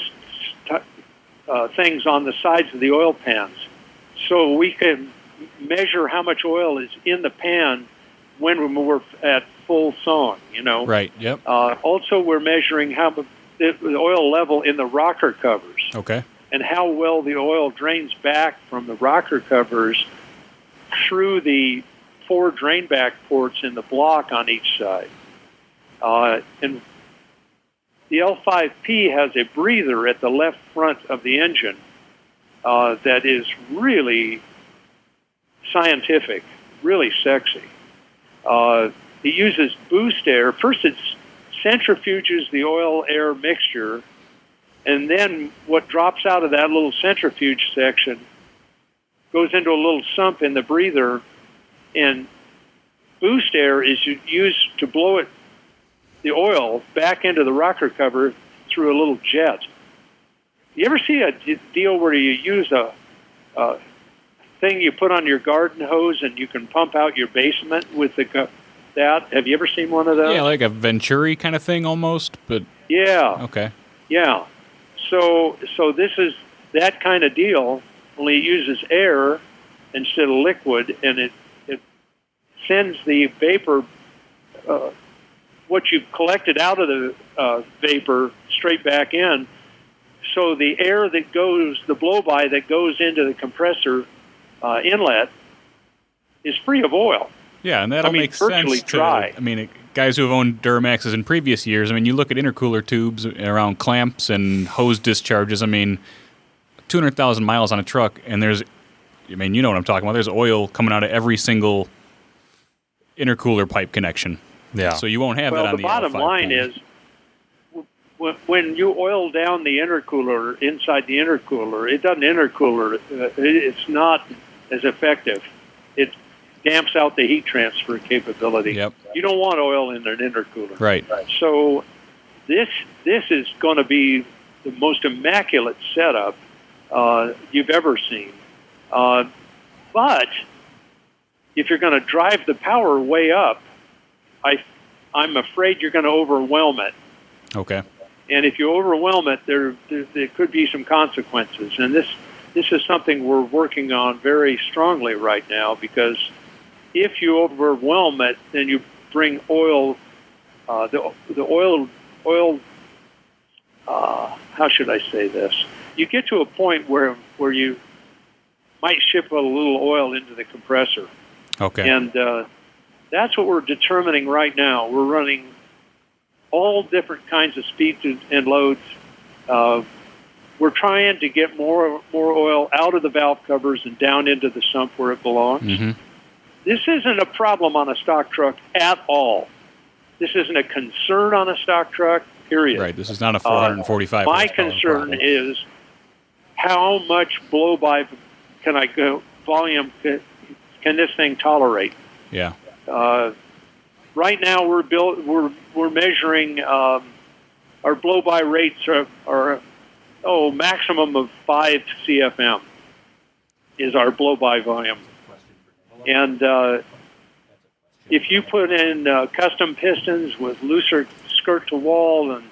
things on the sides of the oil pans, so we can measure how much oil is in the pan when we're at full sewing. Right. Yep. Also, we're measuring the oil level in the rocker covers. Okay. And how well the oil drains back from the rocker covers through the 4 drain back ports in the block on each side. And the L5P has a breather at the left front of the engine that is really scientific, really sexy. It uses boost air. First, it centrifuges the oil-air mixture, and then what drops out of that little centrifuge section goes into a little sump in the breather, and boost air is used to blow the oil back into the rocker cover through a little jet. You ever see a deal where you use a thing you put on your garden hose and you can pump out your basement with that? Have you ever seen one of those? Yeah, like a Venturi kind of thing almost, but... Yeah. Okay. Yeah. So this is that kind of deal, only it uses air instead of liquid, and it sends the vapor, what you've collected out of the vapor, straight back in. So the air that goes, the blow-by that goes into the compressor inlet is free of oil. Yeah, and that'll make sense. Dry. Guys who have owned Duramaxes in previous years, you look at intercooler tubes around clamps and hose discharges. 200,000 miles on a truck, and there's, you know what I'm talking about. There's oil coming out of every single intercooler pipe connection. Yeah. So you won't have that on the bottom L5P. line is, when you oil down the intercooler, inside the intercooler, it doesn't intercooler. It's not as effective. It damps out the heat transfer capability. Yep. You don't want oil in an intercooler. Right. So this is going to be the most immaculate setup you've ever seen. But if you're going to drive the power way up, I'm afraid you're going to overwhelm it. Okay. And if you overwhelm it, there could be some consequences. And this is something we're working on very strongly right now, because if you overwhelm it, then you bring oil, the oil, how should I say this? You get to a point where you might ship a little oil into the compressor. Okay. And that's what we're determining right now. We're running all different kinds of speeds and loads. We're trying to get more oil out of the valve covers and down into the sump where it belongs. Mm-hmm. This isn't a problem on a stock truck at all. This isn't a concern on a stock truck, period. Right. This is not a 445. My concern problem. is how much blow-by can I go, volume can this thing tolerate? Yeah. Right now we're measuring our blow-by rates are maximum of 5 CFM is our blow-by volume. And if you put in custom pistons with looser skirt to wall and,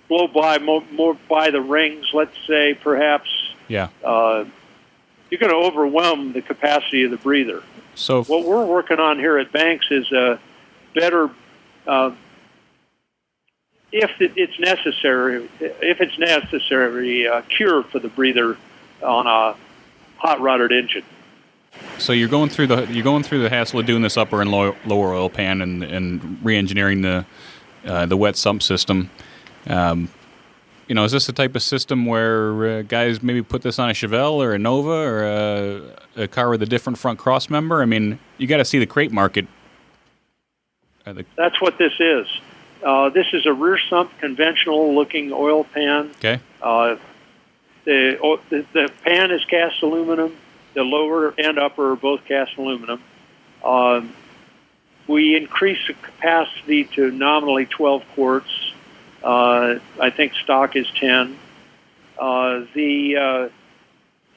blow by more by the rings, let's say, perhaps, Yeah. you're going to overwhelm the capacity of the breather. So What we're working on here at Banks is a better, if it's necessary, cure for the breather on a hot rodded engine. So you're going through the hassle of doing this upper and lower oil pan and re-engineering the wet sump system. Is this the type of system where guys maybe put this on a Chevelle or a Nova or a car with a different front cross member? I mean, you got to see the crate market. That's what this is. This is a rear sump conventional looking oil pan. Okay. The pan is cast aluminum. The lower and upper are both cast aluminum. We increase the capacity to nominally 12 quarts. I think stock is 10. And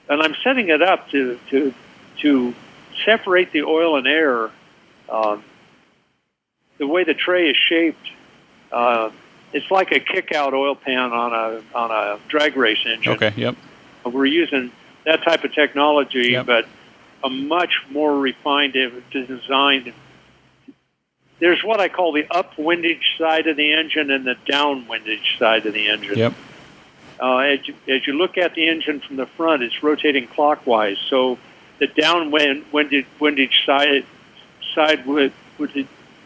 I'm setting it up to separate the oil and air. The way the tray is shaped, it's like a kick-out oil pan on a drag race engine. Okay. Yep. We're using that type of technology, Yep. but a much more refined design. There's what I call the up windage side of the engine and the down windage side of the engine. Yep. As you look at the engine from the front, it's rotating clockwise. So the down windage side would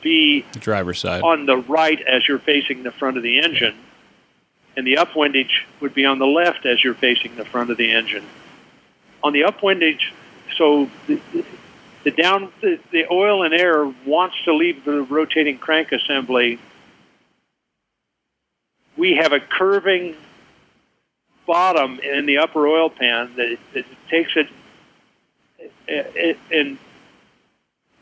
be The driver's side. on the right as you're facing the front of the engine, and the up windage would be on the left as you're facing the front of the engine. On the up windage, so the oil and air wants to leave the rotating crank assembly. We have a curving bottom in the upper oil pan that takes it and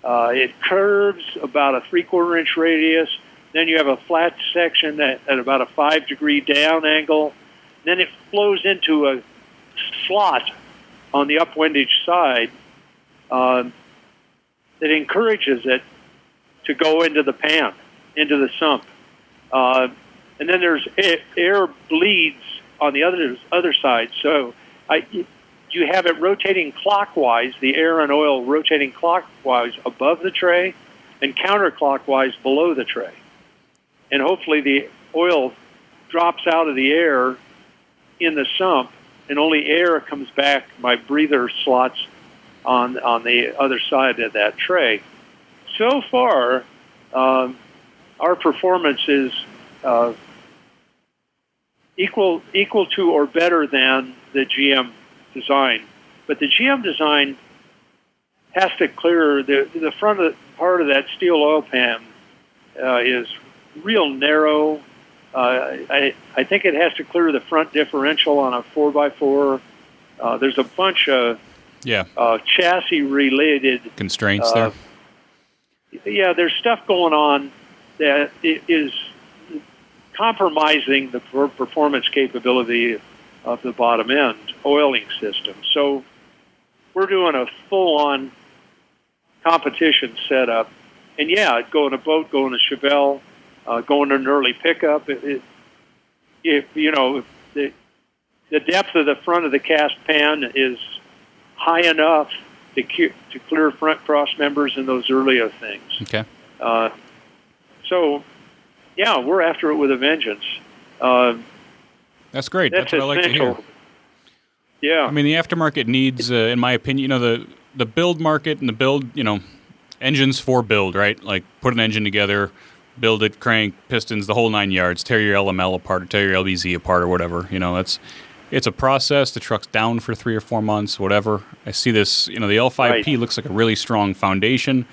it curves about a 3/4 inch radius. Then you have a flat section at about a 5-degree down angle. Then it flows into a slot on the up windage side that encourages it to go into the pan, into the sump. And then there's air bleeds on the other side. So you have it rotating clockwise, the air and oil rotating clockwise above the tray and counterclockwise below the tray. And hopefully the oil drops out of the air in the sump and only air comes back by breather slots on the other side of that tray. So far, our performance is equal to or better than the GM design. But the GM design has to clear the front part of that steel oil pan is real narrow. I think it has to clear the front differential on a 4x4. There's a bunch of chassis-related constraints there. Yeah, there's stuff going on that is compromising the performance capability of the bottom end oiling system. So we're doing a full-on competition setup. And yeah, go in a boat, go in a Chevelle, go in an early pickup. The depth of the front of the cast pan is high enough to clear front cross members and those earlier things. Okay. So, yeah, we're after it with a vengeance. That's great. That's what I like to hear. Yeah. I mean, the aftermarket needs, in my opinion, the build market and the build, engines for build, right? Like put an engine together, build it, crank, pistons, the whole 9 yards, tear your LML apart or tear your LBZ apart or whatever. It's a process. The truck's down for 3 or 4 months, whatever. I see this, the L5P looks like a really strong foundation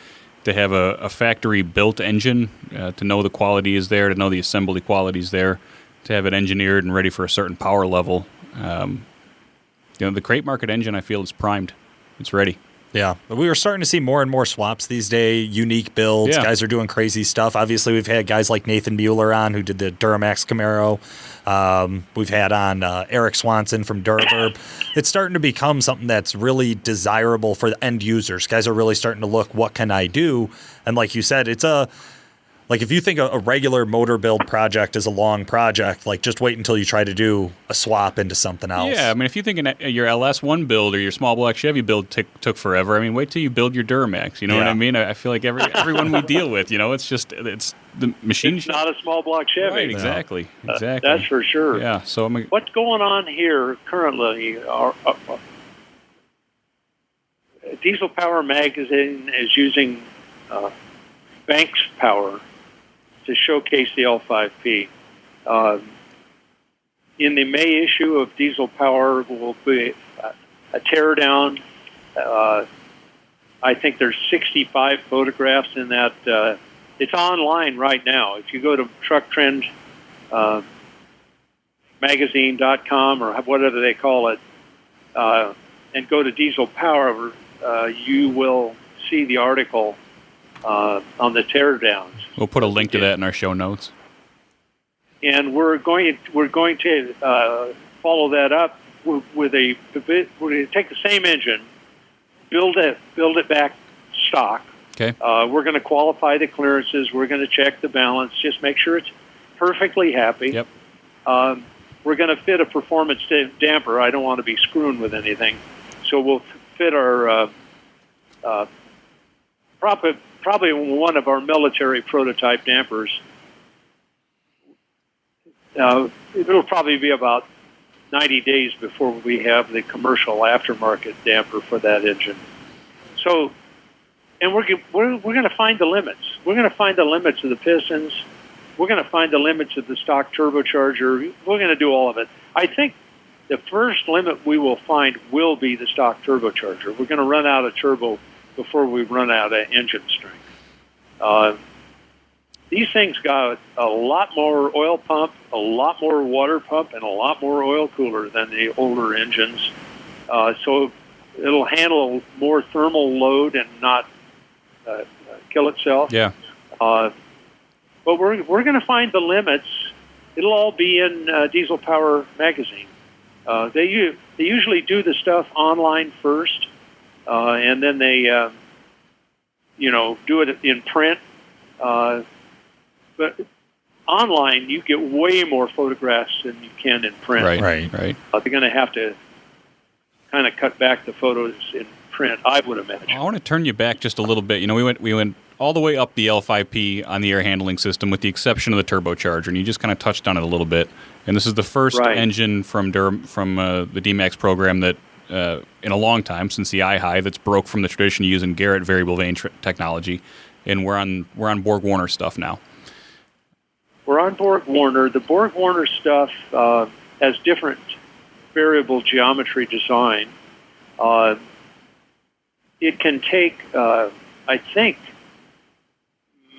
to have a factory-built engine, to know the quality is there, to know the assembly quality is there, to have it engineered and ready for a certain power level. The crate market engine, I feel, is primed. It's ready. Yeah, we were starting to see more and more swaps these days, unique builds. Yeah. Guys are doing crazy stuff. Obviously, we've had guys like Nathan Mueller on who did the Duramax Camaro. We've had on Eric Swanson from Duraverb. It's starting to become something that's really desirable for the end users. Guys are really starting to look, what can I do? And like you said, it's like if you think a regular motor build project is a long project, like just wait until you try to do a swap into something else. Yeah, I mean, if you think your LS1 build or your small block Chevy build took forever, I mean, wait till you build your Duramax. You know what I mean? I feel like everyone we deal with, it's the machine. It's not a small block Chevy. Right, exactly. Exactly. That's for sure. Yeah, so what's going on here currently? Diesel Power Magazine is using Banks power to showcase the L5P. In the May issue of Diesel Power will be a teardown. I think there's 65 photographs in that. It's online right now. If you go to trucktrend magazine.com or whatever they call it, and go to Diesel Power, you will see the article on the teardowns. We'll put a link to that in our show notes. And we're going to follow that up with we're going to take the same engine, build it back stock. Okay. We're going to qualify the clearances. We're going to check the balance, just make sure it's perfectly happy. Yep. We're going to fit a performance damper. I don't want to be screwing with anything, so we'll fit our probably one of our military prototype dampers. It'll probably be about 90 days before we have the commercial aftermarket damper for that engine. So, and we're going to find the limits. We're going to find the limits of the pistons. We're going to find the limits of the stock turbocharger. We're going to do all of it. I think the first limit we will find will be the stock turbocharger. We're going to run out of turbo before we run out of engine strength. These things got a lot more oil pump, a lot more water pump, and a lot more oil cooler than the older engines. So it'll handle more thermal load and not kill itself. Yeah. But we're going to find the limits. It'll all be in Diesel Power Magazine. They usually do the stuff online first, and then they do it in print. But online, you get way more photographs than you can in print. Right. They're going to have to kind of cut back the photos in print, I would imagine. I want to turn you back just a little bit. We went all the way up the L5P on the air handling system, with the exception of the turbocharger, and you just kind of touched on it a little bit. And this is the first engine from the DMAX program that, in a long time, since the iHigh, that's broke from the tradition using Garrett variable vane technology, and we're on Borg-Warner stuff now. We're on Borg-Warner. The Borg-Warner stuff has different variable geometry design. It can take, I think,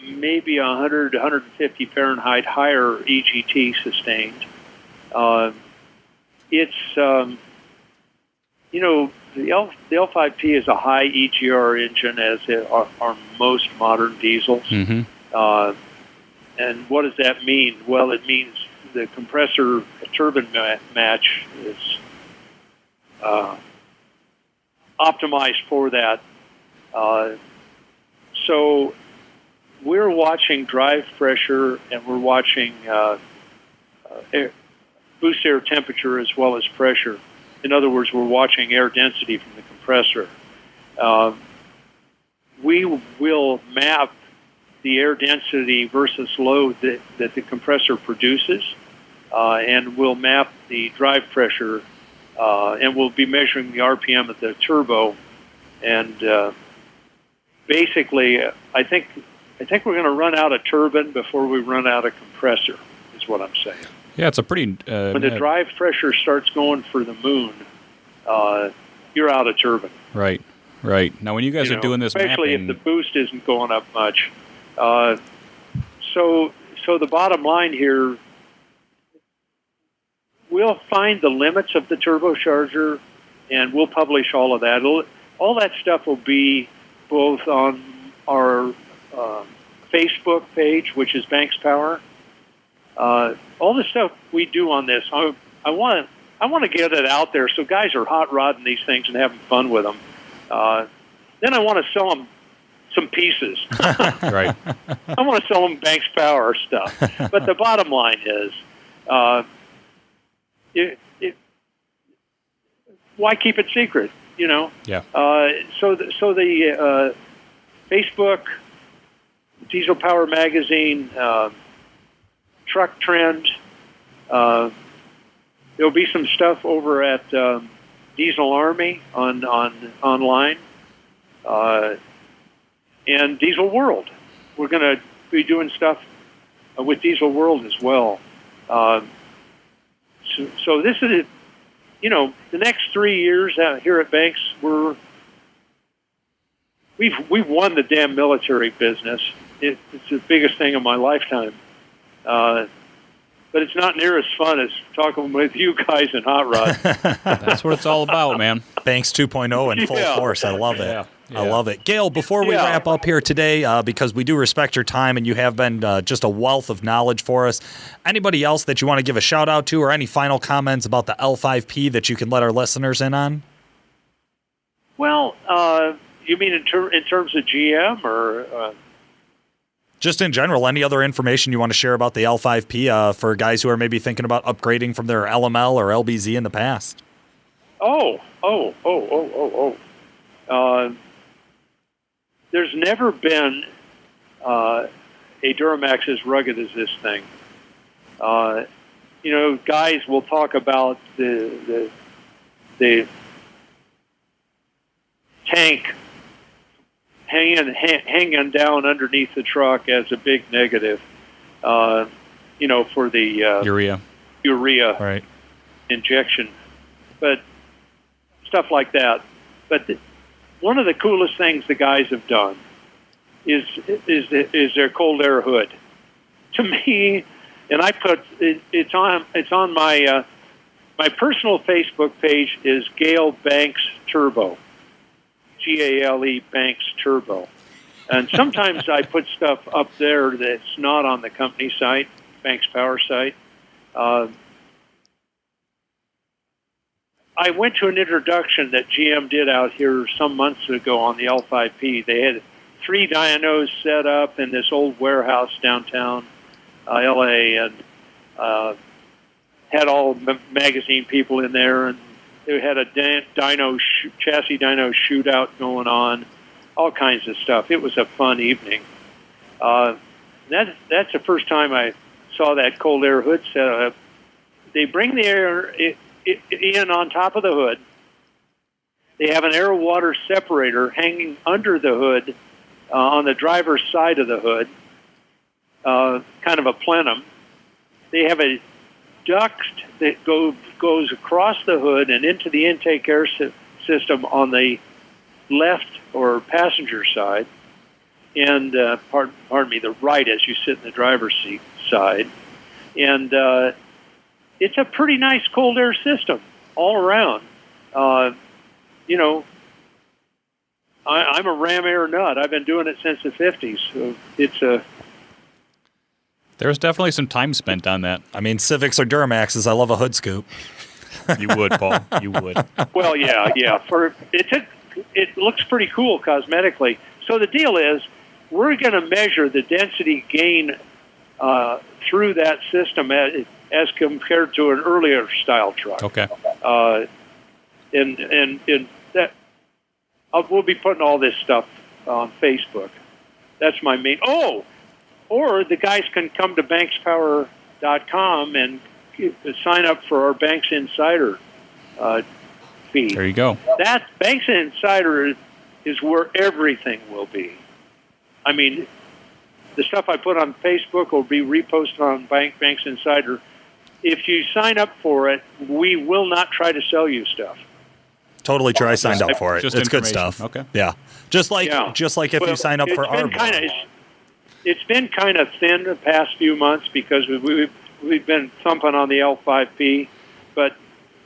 maybe 100 to 150 Fahrenheit higher EGT sustained. It's, the L5P is a high EGR engine, as are most modern diesels. Mm-hmm. And what does that mean? Well, it means the compressor turbine match is optimized for that. So we're watching drive pressure, and we're watching boost air temperature as well as pressure. In other words, we're watching air density from the compressor. we will map the air density versus load that the compressor produces, and we'll map the drive pressure, and we'll be measuring the RPM of the turbo. And basically, I think we're going to run out of turbine before we run out of compressor, is what I'm saying. Yeah, it's a pretty... when the drive pressure starts going for the moon, you're out of turbine. Right. Now, when you guys are doing this especially mapping... if the boost isn't going up much. So the bottom line here, we'll find the limits of the turbocharger, and we'll publish all of that. All that stuff will be both on our Facebook page, which is Banks Power. All the stuff we do on this, I want to get it out there so guys are hot rodding these things and having fun with them. Then I want to sell them some pieces. Right. I want to sell them Banks Power stuff. But the bottom line is, why keep it secret? Yeah. So the Facebook, Diesel Power Magazine, Truck Trend. There'll be some stuff over at Diesel Army online, and Diesel World. We're going to be doing stuff with Diesel World as well. So this is, the next 3 years out here at Banks, we've won the damn military business. It's the biggest thing of my lifetime. But it's not near as fun as talking with you guys in Hot Rod. That's what it's all about, man. Banks 2.0 in full force. I love it. Yeah. I love it. Gale, before we wrap up here today, because we do respect your time and you have been just a wealth of knowledge for us, anybody else that you want to give a shout out to or any final comments about the L5P that you can let our listeners in on? Well, you mean in terms of GM or... Just in general, any other information you want to share about the L5P for guys who are maybe thinking about upgrading from their LML or LBZ in the past? There's never been a Duramax as rugged as this thing. Guys will talk about the tank hanging down underneath the truck as a big negative, for the urea injection, but stuff like that. But one of the coolest things the guys have done is their cold air hood. To me, and I put it's on my my personal Facebook page is Gale Banks Turbo. Gale Banks Turbo. And sometimes I put stuff up there that's not on the company site, Banks Power site. I went to an introduction that GM did out here some months ago on the L5P. They had 3 dynos set up in this old warehouse downtown LA, and had all magazine people in there, and they had a chassis dyno shootout going on, all kinds of stuff. It was a fun evening. That's the first time I saw that cold air hood set up. They bring the air in on top of the hood. They have an air-water separator hanging under the hood on the driver's side of the hood, kind of a plenum. They have a duct that goes across the hood and into the intake air system on the left or passenger side, and pardon me, the right as you sit in the driver's seat side. And it's a pretty nice cold air system all around. I'm a ram air nut. I've been doing it since the 50s. So it's a... There's definitely some time spent on that. I mean, Civics or Duramaxes, I love a hood scoop. You would, Paul. You would. Well, yeah. It looks pretty cool cosmetically. So the deal is, we're going to measure the density gain through that system as compared to an earlier style truck. Okay. And that we'll be putting all this stuff on Facebook. That's my main. Oh, or the guys can come to bankspower.com and sign up for our Banks Insider feed. There you go. That Banks Insider is where everything will be. I mean, the stuff I put on Facebook will be reposted on Banks Insider. If you sign up for it, we will not try to sell you stuff. Totally true. I signed up for it. Just It's good information. stuff. Okay. Yeah. Just like if you sign up for our blog. It's been kind of thin the past few months because we've been thumping on the L5P, but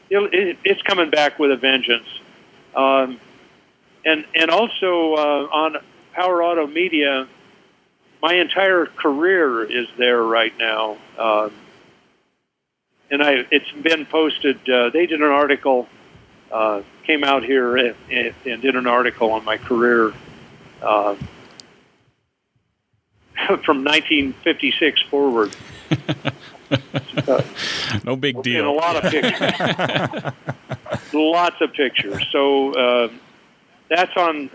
it's coming back with a vengeance. And also on Power Auto Media, my entire career is there right now. And it's been posted. They did an article, came out here and did an article on my career from 1956 forward. No big And deal. a lot of pictures. Lots of pictures. So that's on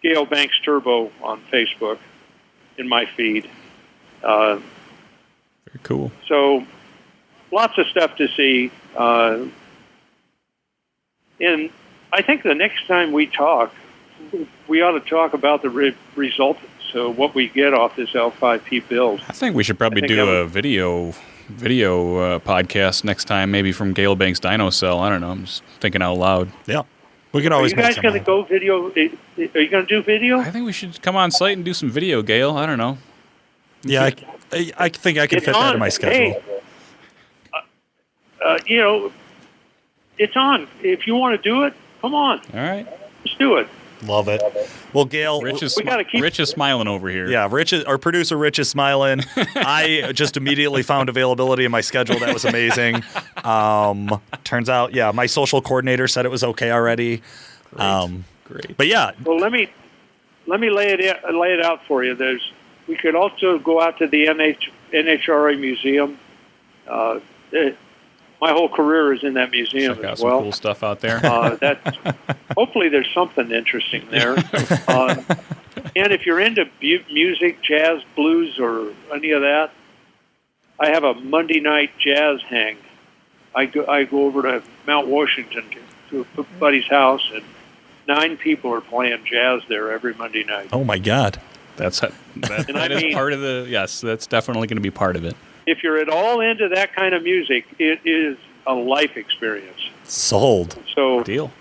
Gale Banks Turbo on Facebook in my feed. Very cool. So lots of stuff to see. And I think the next time we talk, we ought to talk about the results. So what we get off this L5P build. I think we should probably do a video podcast next time, maybe from Gale Banks Dyno Cell. I don't know. I'm just thinking out loud. Yeah. We can always Are you guys going to go video? Are you going to do video? I think we should come on site and do some video, Gale. I don't know. Yeah, I think I can It's fit that on. in my schedule. Hey, it's on. If you want to do it, come on. All right. Let's do it. Love it. Well, Gale, Rich is, We gotta keep- Rich is smiling over here. yeah, our producer Rich is smiling. I just immediately found availability in my schedule. That was amazing. Turns out, yeah, my social coordinator said it was okay already. Great. But yeah, Well, let me lay it out for you. We could also go out to the NHRA museum. My whole career is in that museum Check out as some well. cool stuff out there. Hopefully, there's something interesting there. And if you're into music, jazz, blues, or any of that, I have a Monday night jazz hang. I go over to Mount Washington to a buddy's house, and 9 people are playing jazz there every Monday night. oh my God. That And I is mean- part of the, yes, that's definitely going to be part of it. If you're at all into that kind of music, it is a life experience. Sold. So Deal.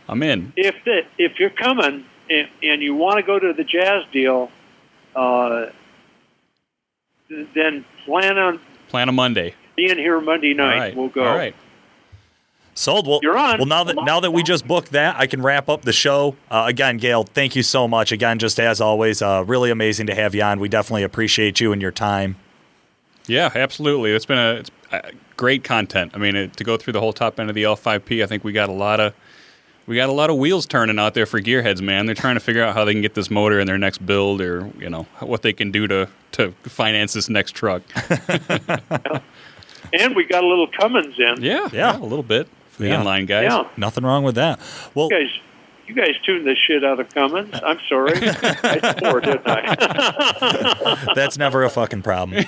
I'm in. if you're coming and you want to go to the jazz deal, then plan on Plan a Monday. being here Monday night. All right. We'll go. All right. Sold. Well, You're on. Well, now that we just booked that, I can wrap up the show. Again, Gale, thank you so much. Again, just as always, really amazing to have you on. We definitely appreciate you and your time. Yeah, absolutely. It's been a great content. I mean, to go through the whole top end of the L5P, I think we got a lot of wheels turning out there for gearheads, man. They're trying to figure out how they can get this motor in their next build, or what they can do to finance this next truck. And we got a little Cummins in. Yeah, a little bit for the Yeah. inline guys. Yeah. Nothing wrong with that. Well, You guys tuned the shit out of Cummins. I'm sorry. I swore, didn't I? that's never a fucking problem.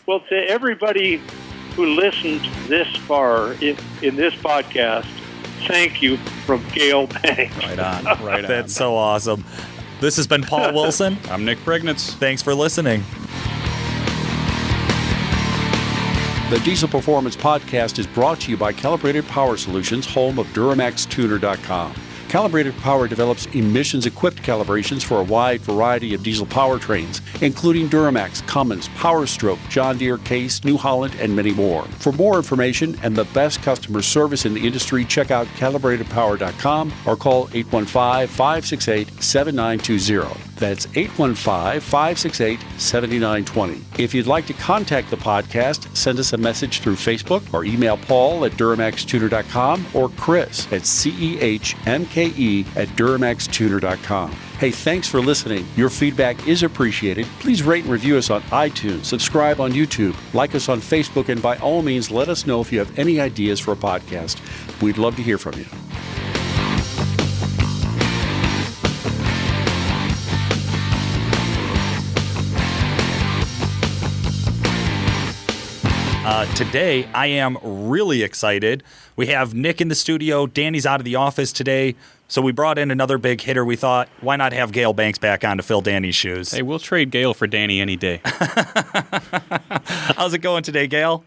Well, to everybody who listened this far in this podcast, thank you from Gale Banks. Right on. Right on. That's so awesome. This has been Paul Wilson. I'm Nick Prignitz. Thanks for listening. The Diesel Performance Podcast is brought to you by Calibrated Power Solutions, home of DuramaxTuner.com. Calibrated Power develops emissions-equipped calibrations for a wide variety of diesel powertrains, including Duramax, Cummins, Power Stroke, John Deere, Case, New Holland, and many more. For more information and the best customer service in the industry, check out calibratedpower.com or call 815-568-7920. That's 815-568-7920. If you'd like to contact the podcast, send us a message through Facebook or email Paul at DuramaxTuner.com or Chris at CEHMKE@DuramaxTuner.com. Hey, thanks for listening. Your feedback is appreciated. Please rate and review us on iTunes, subscribe on YouTube, like us on Facebook, and by all means, let us know if you have any ideas for a podcast. We'd love to hear from you. Today, I am really excited. We have Nick in the studio. Danny's out of the office today. So we brought in another big hitter. We thought, why not have Gale Banks back on to fill Danny's shoes? Hey, we'll trade Gale for Danny any day. How's it going today, Gale?